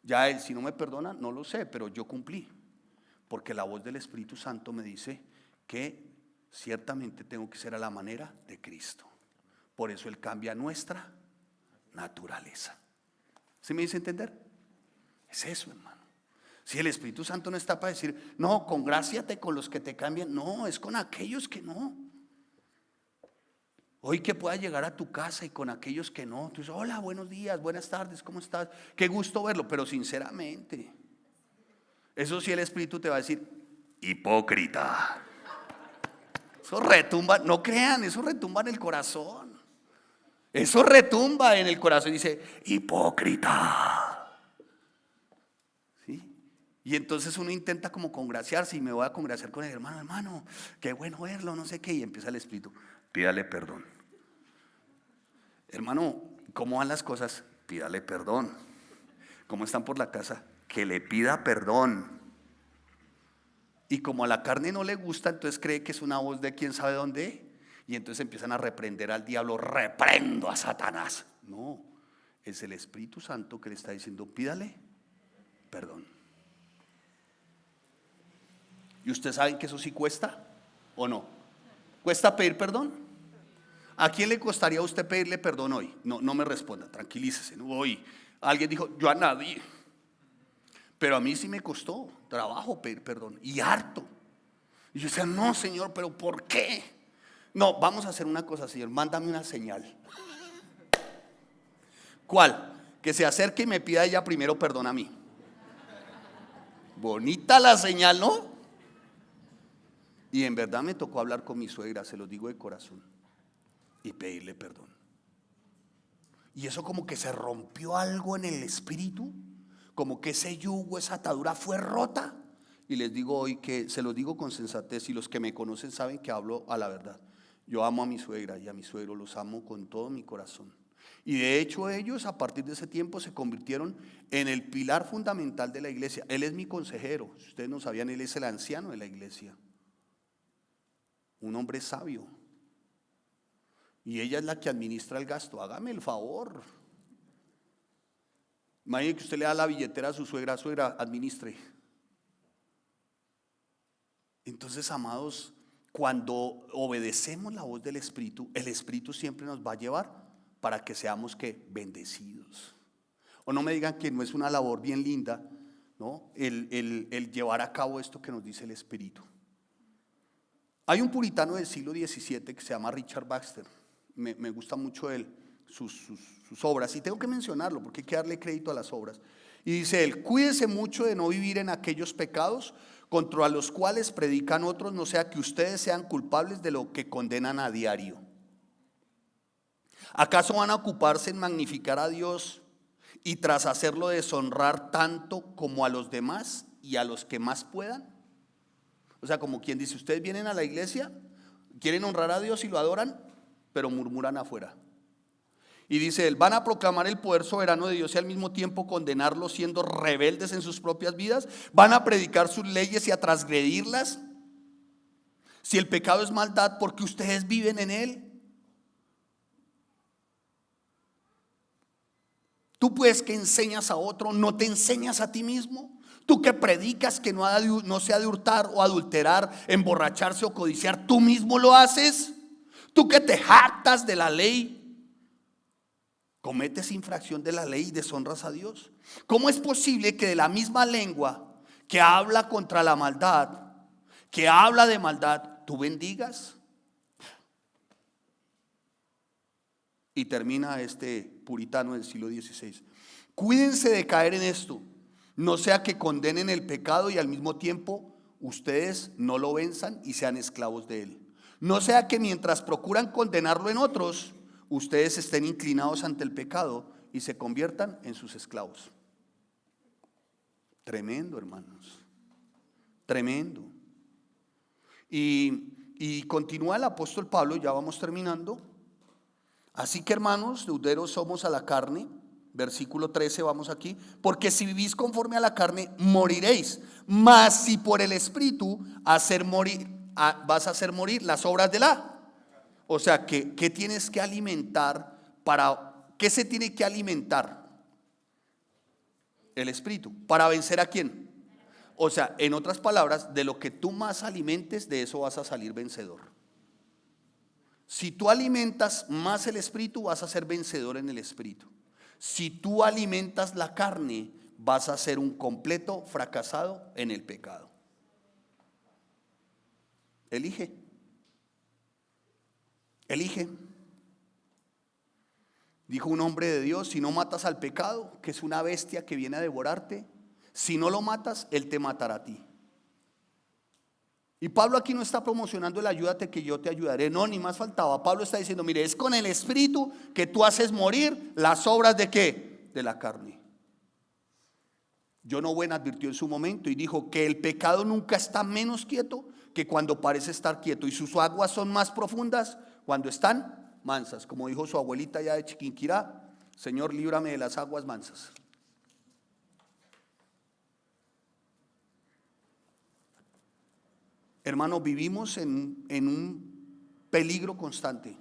Ya Él, si no me perdona, no lo sé, pero yo cumplí. Porque la voz del Espíritu Santo me dice que ciertamente tengo que ser a la manera de Cristo. Por eso Él cambia nuestra naturaleza. ¿Sí me dice entender? Es eso, hermano. Si el Espíritu Santo no está para decir, no, congráciate con los que te cambian, no, es con aquellos que no. Hoy que pueda llegar a tu casa y con aquellos que no, tú dices, hola, buenos días, buenas tardes, ¿cómo estás? Qué gusto verlo, pero sinceramente, eso sí el Espíritu te va a decir, hipócrita. Eso retumba, no crean, eso retumba en el corazón. Eso retumba en el corazón y dice, hipócrita. Y entonces uno intenta como congraciarse y me voy a congraciar con el hermano, qué bueno verlo, no sé qué, y empieza el Espíritu, pídale perdón. Hermano, ¿cómo van las cosas? Pídale perdón. ¿Cómo están por la casa? Que le pida perdón. Y como a la carne no le gusta, entonces cree que es una voz de quién sabe dónde, y entonces empiezan a reprender al diablo, reprendo a Satanás. No, es el Espíritu Santo que le está diciendo, pídale perdón. ¿Y ustedes saben que eso sí cuesta o no? ¿Cuesta pedir perdón? ¿A quién le costaría a usted pedirle perdón hoy? No me responda, tranquilícese. ¿No? Hoy alguien dijo, yo a nadie. Pero a mí sí me costó trabajo pedir perdón y harto. Y yo decía, no, Señor, pero ¿por qué? No, vamos a hacer una cosa, Señor, mándame una señal. ¿Cuál? Que se acerque y me pida ella primero perdón a mí. Bonita la señal, ¿no? Y en verdad me tocó hablar con mi suegra, se lo digo de corazón, y pedirle perdón. Y eso como que se rompió algo en el espíritu, como que ese yugo, esa atadura fue rota. Y les digo hoy que se lo digo con sensatez, y los que me conocen saben que hablo a la verdad. Yo amo a mi suegra y a mi suegro, los amo con todo mi corazón. Y de hecho ellos a partir de ese tiempo se convirtieron en el pilar fundamental de la iglesia. Él es mi consejero, si ustedes no sabían, él es el anciano de la iglesia. Un hombre sabio. Y ella es la que administra el gasto. Hágame el favor. Imagínese que usted le da la billetera a su suegra, administre. Entonces, amados, cuando obedecemos la voz del Espíritu, el Espíritu siempre nos va a llevar para que seamos que bendecidos. O no me digan que no es una labor bien linda, ¿no? El llevar a cabo esto que nos dice el Espíritu. Hay un puritano del siglo XVII que se llama Richard Baxter. Me gusta mucho él, sus obras, y tengo que mencionarlo porque hay que darle crédito a las obras. Y dice él, cuídese mucho de no vivir en aquellos pecados contra los cuales predican otros, no sea que ustedes sean culpables de lo que condenan a diario. ¿Acaso van a ocuparse en magnificar a Dios y tras hacerlo deshonrar tanto como a los demás y a los que más puedan? O sea, como quien dice, ustedes vienen a la iglesia, quieren honrar a Dios y lo adoran, pero murmuran afuera. Y dice él, van a proclamar el poder soberano de Dios y al mismo tiempo condenarlos siendo rebeldes en sus propias vidas. Van a predicar sus leyes y a transgredirlas. Si el pecado es maldad, porque ustedes viven en él. Tú pues que enseñas a otro, ¿no te enseñas a ti mismo? Tú que predicas que no se ha de hurtar o adulterar, emborracharse o codiciar, ¿tú mismo lo haces? Tú que te jactas de la ley, cometes infracción de la ley y deshonras a Dios. ¿Cómo es posible que de la misma lengua que habla contra la maldad, que habla de maldad, tú bendigas? Y termina este puritano del siglo XVI. Cuídense de caer en esto, no sea que condenen el pecado y al mismo tiempo ustedes no lo venzan y sean esclavos de él. No sea que mientras procuran condenarlo en otros, ustedes estén inclinados ante el pecado y se conviertan en sus esclavos. Tremendo, hermanos, tremendo. Y continúa el apóstol Pablo, ya vamos terminando. Así que, hermanos, deuderos somos a la carne. Versículo 13, vamos aquí. Porque si vivís conforme a la carne, moriréis. Mas si por el Espíritu vas a hacer morir las obras de la. O sea, ¿qué tienes que alimentar qué se tiene que alimentar? El Espíritu. ¿Para vencer a quién? O sea, en otras palabras, de lo que tú más alimentes, de eso vas a salir vencedor. Si tú alimentas más el Espíritu, vas a ser vencedor en el Espíritu. Si tú alimentas la carne, vas a ser un completo fracasado en el pecado. Elige. Elige. Dijo un hombre de Dios: si no matas al pecado, que es una bestia que viene a devorarte, si no lo matas, él te matará a ti. Y Pablo aquí no está promocionando el ayúdate que yo te ayudaré, no, ni más faltaba. Pablo está diciendo: mire, es con el Espíritu que tú haces morir las obras de ¿qué? De la carne. John Owen advirtió en su momento y dijo que el pecado nunca está menos quieto que cuando parece estar quieto, y sus aguas son más profundas cuando están mansas. Como dijo su abuelita ya de Chiquinquirá: Señor, líbrame de las aguas mansas. Hermano, vivimos en un peligro constante,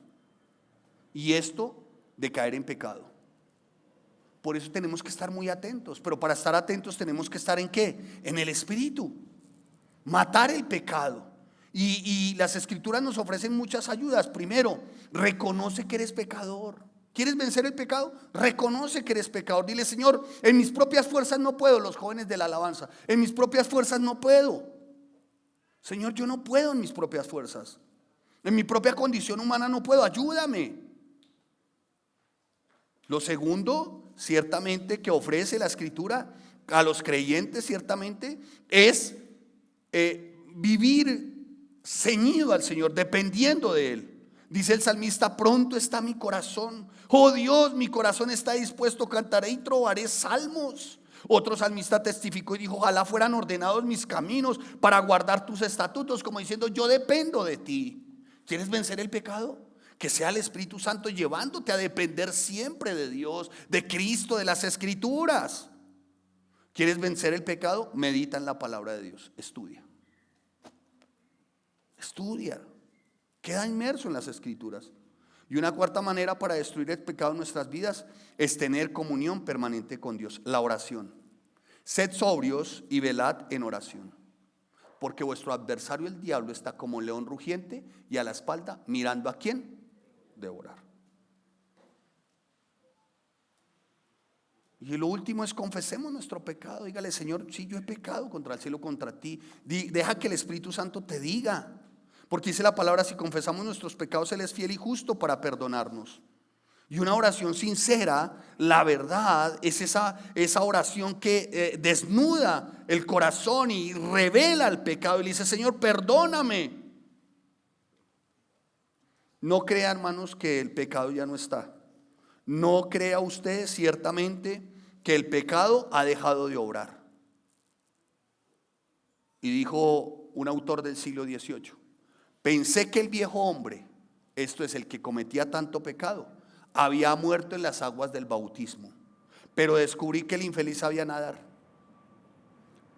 y esto de caer en pecado. Por eso tenemos que estar muy atentos, pero para estar atentos tenemos que estar ¿en qué? En el Espíritu, matar el pecado. Y las Escrituras nos ofrecen muchas ayudas. Primero, reconoce que eres pecador. ¿Quieres vencer el pecado? Reconoce que eres pecador. Dile: Señor, en mis propias fuerzas no puedo. Los jóvenes de la alabanza: en mis propias fuerzas no puedo. Señor, yo no puedo en mis propias fuerzas. En mi propia condición humana no puedo. Ayúdame. Lo segundo, ciertamente, que ofrece la Escritura a los creyentes, ciertamente, es vivir ceñido al Señor, dependiendo de Él. Dice el salmista: pronto está mi corazón. Oh Dios, mi corazón está dispuesto, cantaré y trovaré salmos. Otro salmista testificó y dijo: ojalá fueran ordenados mis caminos para guardar tus estatutos, como diciendo: yo dependo de ti. ¿Quieres vencer el pecado? Que sea el Espíritu Santo llevándote a depender siempre de Dios, de Cristo, de las Escrituras. ¿Quieres vencer el pecado? Medita en la palabra de Dios. Estudia. Estudia. Queda inmerso en las Escrituras. Y una cuarta manera para destruir el pecado en nuestras vidas es tener comunión permanente con Dios, la oración. Sed sobrios y velad en oración, porque vuestro adversario el diablo está como león rugiente y a la espalda mirando a quién devorar. Y lo último es: confesemos nuestro pecado. Dígale: Señor, sí, yo he pecado contra el cielo, contra ti. Deja que el Espíritu Santo te diga. Porque dice la palabra: si confesamos nuestros pecados, Él es fiel y justo para perdonarnos. Y una oración sincera, la verdad, es esa oración que desnuda el corazón y revela el pecado. Y le dice: Señor, perdóname. No crea, hermanos, que el pecado ya no está. No crea usted ciertamente que el pecado ha dejado de obrar. Y dijo un autor del siglo XVIII: pensé que el viejo hombre, esto es el que cometía tanto pecado, había muerto en las aguas del bautismo, pero descubrí que el infeliz sabía nadar.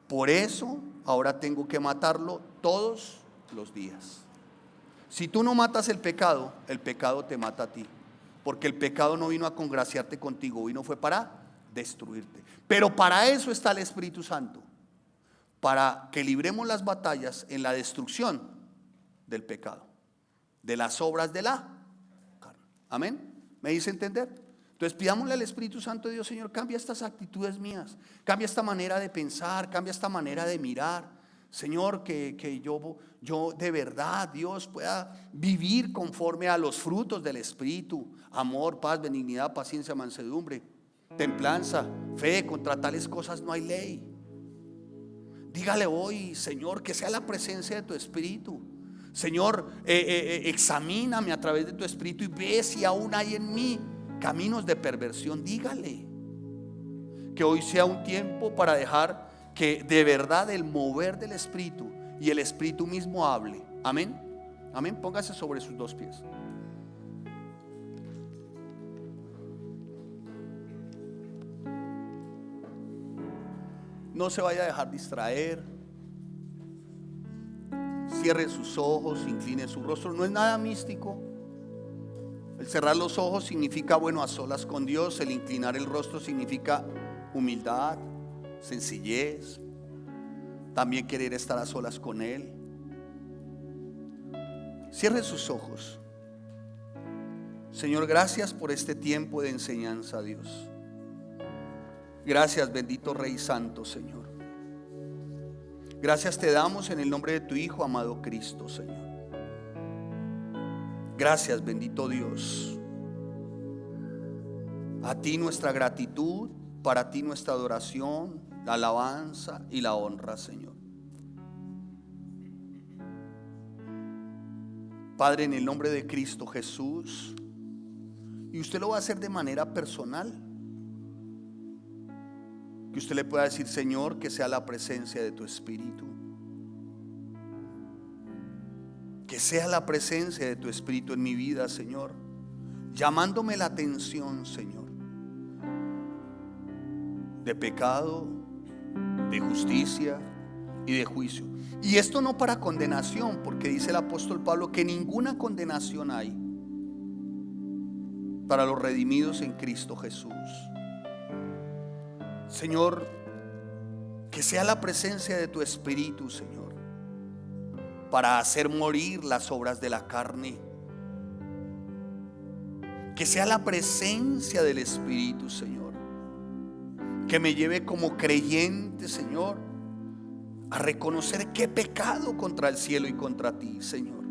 Por eso ahora tengo que matarlo todos los días. Si tú no matas el pecado te mata a ti, porque el pecado no vino a congraciarte contigo, vino fue para destruirte. Pero para eso está el Espíritu Santo, para que libremos las batallas en la destrucción del pecado, de las obras de la carne. Amén. ¿Me hice entender? Entonces pidámosle al Espíritu Santo de Dios: Señor, cambia estas actitudes mías, cambia esta manera de pensar, cambia esta manera de mirar. Señor, que yo de verdad, Dios, pueda vivir conforme a los frutos del Espíritu: amor, paz, benignidad, paciencia, mansedumbre, templanza, fe. Contra tales cosas no hay ley. Dígale hoy: Señor, que sea la presencia de tu Espíritu. Señor, examíname a través de tu Espíritu y ve si aún hay en mí caminos de perversión. Dígale que hoy sea un tiempo para dejar que de verdad el mover del Espíritu y el Espíritu mismo hable. Amén. Amén. Póngase sobre sus dos pies. No se vaya a dejar distraer. Cierre sus ojos, incline su rostro. No es nada místico. El cerrar los ojos significa, bueno, a solas con Dios. El inclinar el rostro significa humildad, sencillez, también querer estar a solas con Él. Cierre sus ojos. Señor, gracias por este tiempo de enseñanza, Dios. Gracias, bendito Rey Santo, Señor. Gracias te damos en el nombre de tu Hijo amado Cristo, Señor. Gracias, bendito Dios. A ti nuestra gratitud, para ti nuestra adoración, la alabanza y la honra, Señor. Padre, en el nombre de Cristo Jesús, y usted lo va a hacer de manera personal, que usted le pueda decir: Señor, que sea la presencia de tu Espíritu, que sea la presencia de tu Espíritu en mi vida, Señor, llamándome la atención, Señor, de pecado, de justicia y de juicio. Y esto no para condenación, porque dice el apóstol Pablo que ninguna condenación hay para los redimidos en Cristo Jesús. Señor, que sea la presencia de tu Espíritu, Señor, para hacer morir las obras de la carne. Que sea la presencia del Espíritu, Señor, que me lleve como creyente, Señor, a reconocer que he pecado contra el cielo y contra ti, Señor.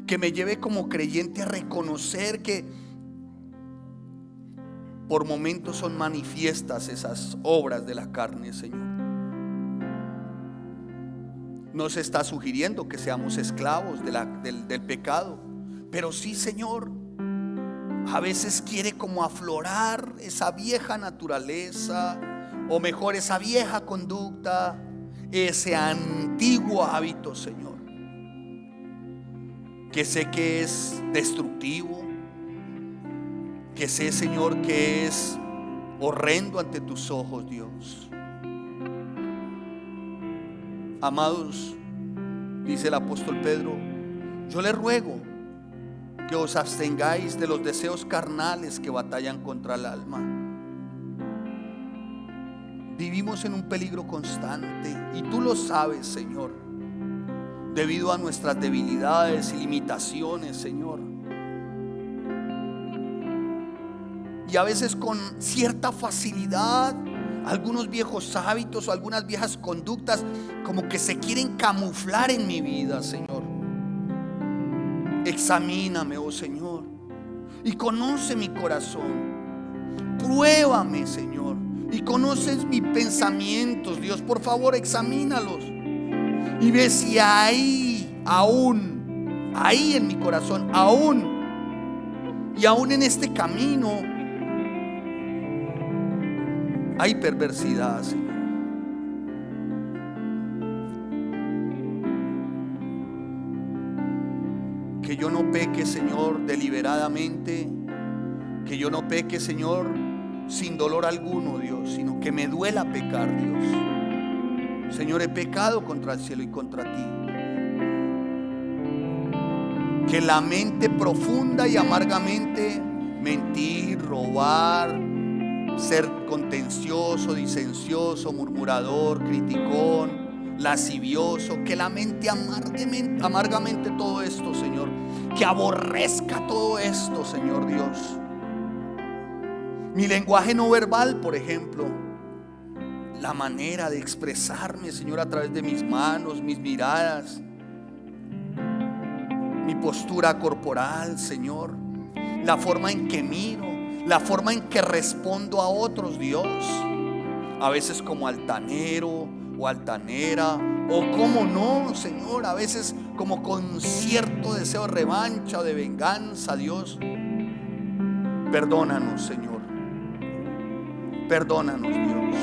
Que me lleve como creyente a reconocer que por momentos son manifiestas esas obras de la carne, Señor. No se está sugiriendo que seamos esclavos del pecado, pero sí, Señor, a veces quiere como aflorar esa vieja naturaleza, o mejor, esa vieja conducta, ese antiguo hábito, Señor, que sé que es destructivo, que sé, Señor, que es horrendo ante tus ojos, Dios. Amados, dice el apóstol Pedro, yo les ruego que os abstengáis de los deseos carnales que batallan contra el alma. Vivimos en un peligro constante y tú lo sabes, Señor, debido a nuestras debilidades y limitaciones, Señor. Y a veces con cierta facilidad algunos viejos hábitos o algunas viejas conductas como que se quieren camuflar en mi vida, Señor. Examíname, oh Señor, y conoce mi corazón. Pruébame, Señor, y conoces mis pensamientos, Dios. Por favor, examínalos y ve si ahí en mi corazón, y aún en este camino hay perversidad, Señor. Que yo no peque, Señor, deliberadamente. Que yo no peque, Señor, sin dolor alguno, Dios, sino que me duela pecar, Dios. Señor, he pecado contra el cielo y contra ti. Que la mente profunda y amargamente mentir, robar, ser contencioso, disencioso, murmurador, criticón, lascivioso, que la mente amargamente todo esto, Señor, que aborrezca todo esto, Señor Dios. Mi lenguaje no verbal, por ejemplo, la manera de expresarme, Señor, a través de mis manos, mis miradas, mi postura corporal, Señor, la forma en que miro, la forma en que respondo a otros, Dios, a veces como altanero o altanera, o como no, Señor, a veces como con cierto deseo de revancha o de venganza, Dios. Perdónanos, Señor. Perdónanos, Dios.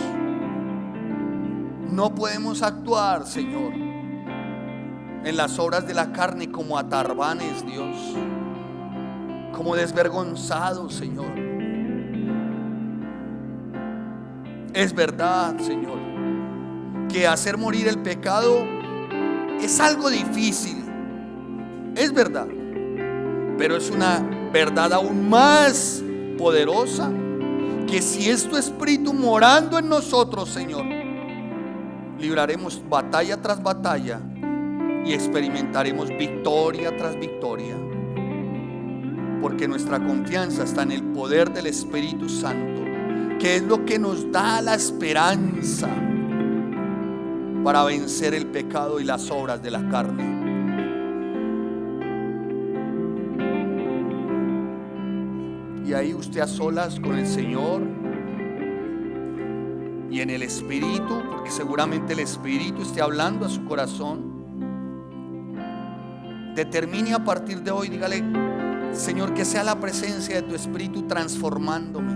No podemos actuar, Señor, en las obras de la carne como atarbanes, Dios, como desvergonzados, Señor. Es verdad, Señor, que hacer morir el pecado es algo difícil. Es verdad, pero es una verdad aún más poderosa, que si es tu Espíritu morando en nosotros, Señor, libraremos batalla tras batalla y experimentaremos victoria tras victoria, porque nuestra confianza está en el poder del Espíritu Santo, que es lo que nos da la esperanza para vencer el pecado y las obras de la carne. Y ahí usted a solas con el Señor y en el Espíritu, porque seguramente el Espíritu esté hablando a su corazón. Determine a partir de hoy, dígale: Señor, que sea la presencia de tu Espíritu transformándome.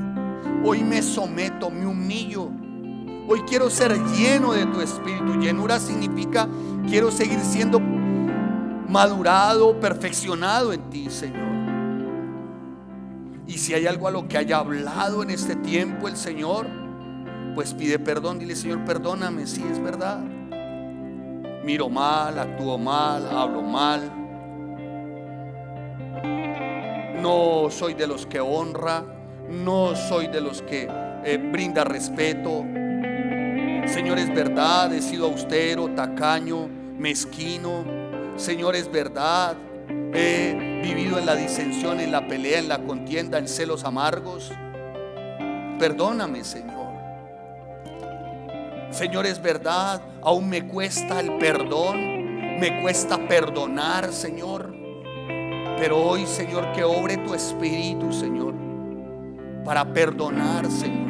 Hoy me someto, me humillo. Hoy quiero ser lleno de tu Espíritu. Llenura significa quiero seguir siendo madurado, perfeccionado en ti, Señor. Y si hay algo a lo que haya hablado en este tiempo el Señor, pues pide perdón. Dile: Señor, perdóname. Sí, es verdad. Miro mal, actúo mal, hablo mal. No soy de los que honra, no soy de los que brinda respeto. Señor, es verdad, he sido austero, tacaño, mezquino. Señor, es verdad, he vivido en la disensión, en la pelea, en la contienda, en celos amargos. Perdóname, Señor. Señor, es verdad, aún me cuesta el perdón, me cuesta perdonar, Señor. Pero hoy, Señor, que obre tu Espíritu, Señor, para perdonar, Señor,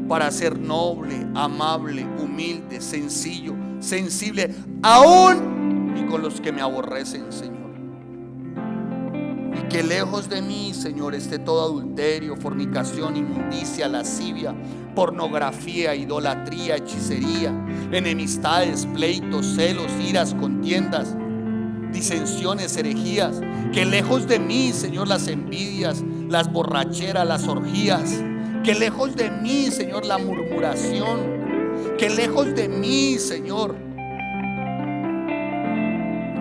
para ser noble, amable, humilde, sencillo, sensible, aún y con los que me aborrecen, Señor. Y que lejos de mí, Señor, esté todo adulterio, fornicación, inmundicia, lascivia, pornografía, idolatría, hechicería, enemistades, pleitos, celos, iras, contiendas, disensiones, herejías. Que lejos de mí, Señor, las envidias, las borracheras, las orgías. Que lejos de mí, Señor, la murmuración. Que lejos de mí, Señor,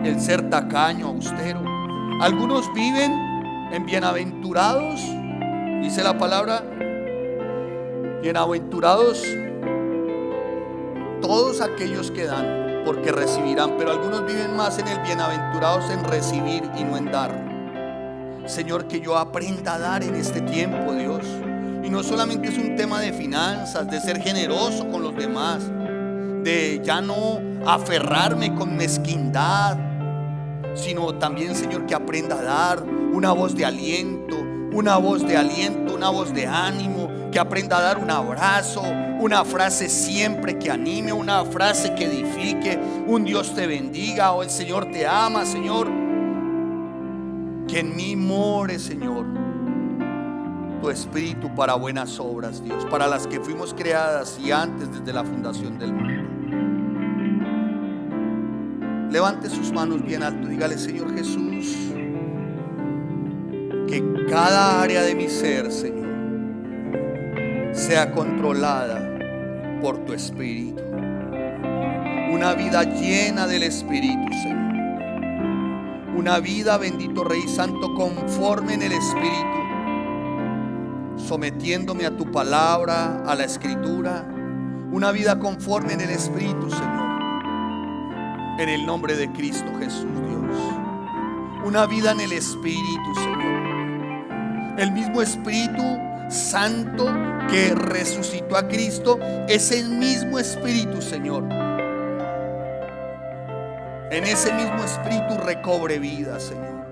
el ser tacaño, austero. Algunos viven en bienaventurados, dice la palabra, bienaventurados todos aquellos que dan, porque recibirán. Pero algunos viven más en el bienaventurados en recibir y no en dar. Señor, que yo aprenda a dar en este tiempo, Dios. Y no solamente es un tema de finanzas, de ser generoso con los demás, de ya no aferrarme con mezquindad, sino también, Señor, que aprenda a dar una voz de aliento, una voz de aliento, una voz de ánimo. Que aprenda a dar un abrazo, una frase siempre que anime, una frase que edifique, un Dios te bendiga o el Señor te ama, Señor. Que en mí more, Señor, tu Espíritu para buenas obras, Dios, para las que fuimos creadas y antes desde la fundación del mundo. Levante sus manos bien alto, dígale: Señor Jesús, que cada área de mi ser, Señor, sea controlada por tu Espíritu. Una vida llena del Espíritu, Señor. Una vida, bendito Rey Santo, conforme en el Espíritu, sometiéndome a tu palabra, a la Escritura. Una vida conforme en el Espíritu, Señor, en el nombre de Cristo Jesús, Dios. Una vida en el Espíritu, Señor. El mismo Espíritu Santo que resucitó a Cristo, ese mismo Espíritu, Señor, en ese mismo Espíritu recobre vida, Señor.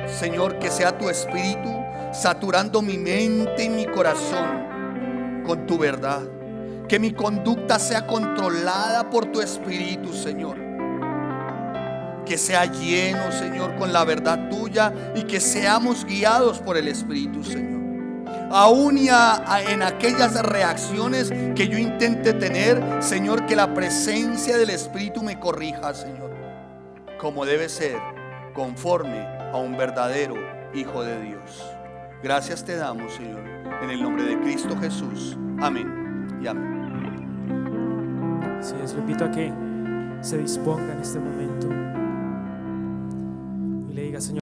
Señor, que sea tu Espíritu saturando mi mente y mi corazón con tu verdad. Que mi conducta sea controlada por tu Espíritu, Señor. Que sea lleno, Señor, con la verdad tuya y que seamos guiados por el Espíritu, Señor. Aún en aquellas reacciones que yo intente tener, Señor, que la presencia del Espíritu me corrija, Señor, como debe ser, conforme a un verdadero Hijo de Dios. Gracias te damos, Señor, en el nombre de Cristo Jesús. Amén y amén. Así es, le invito a que se disponga en este momento y le diga: Señor,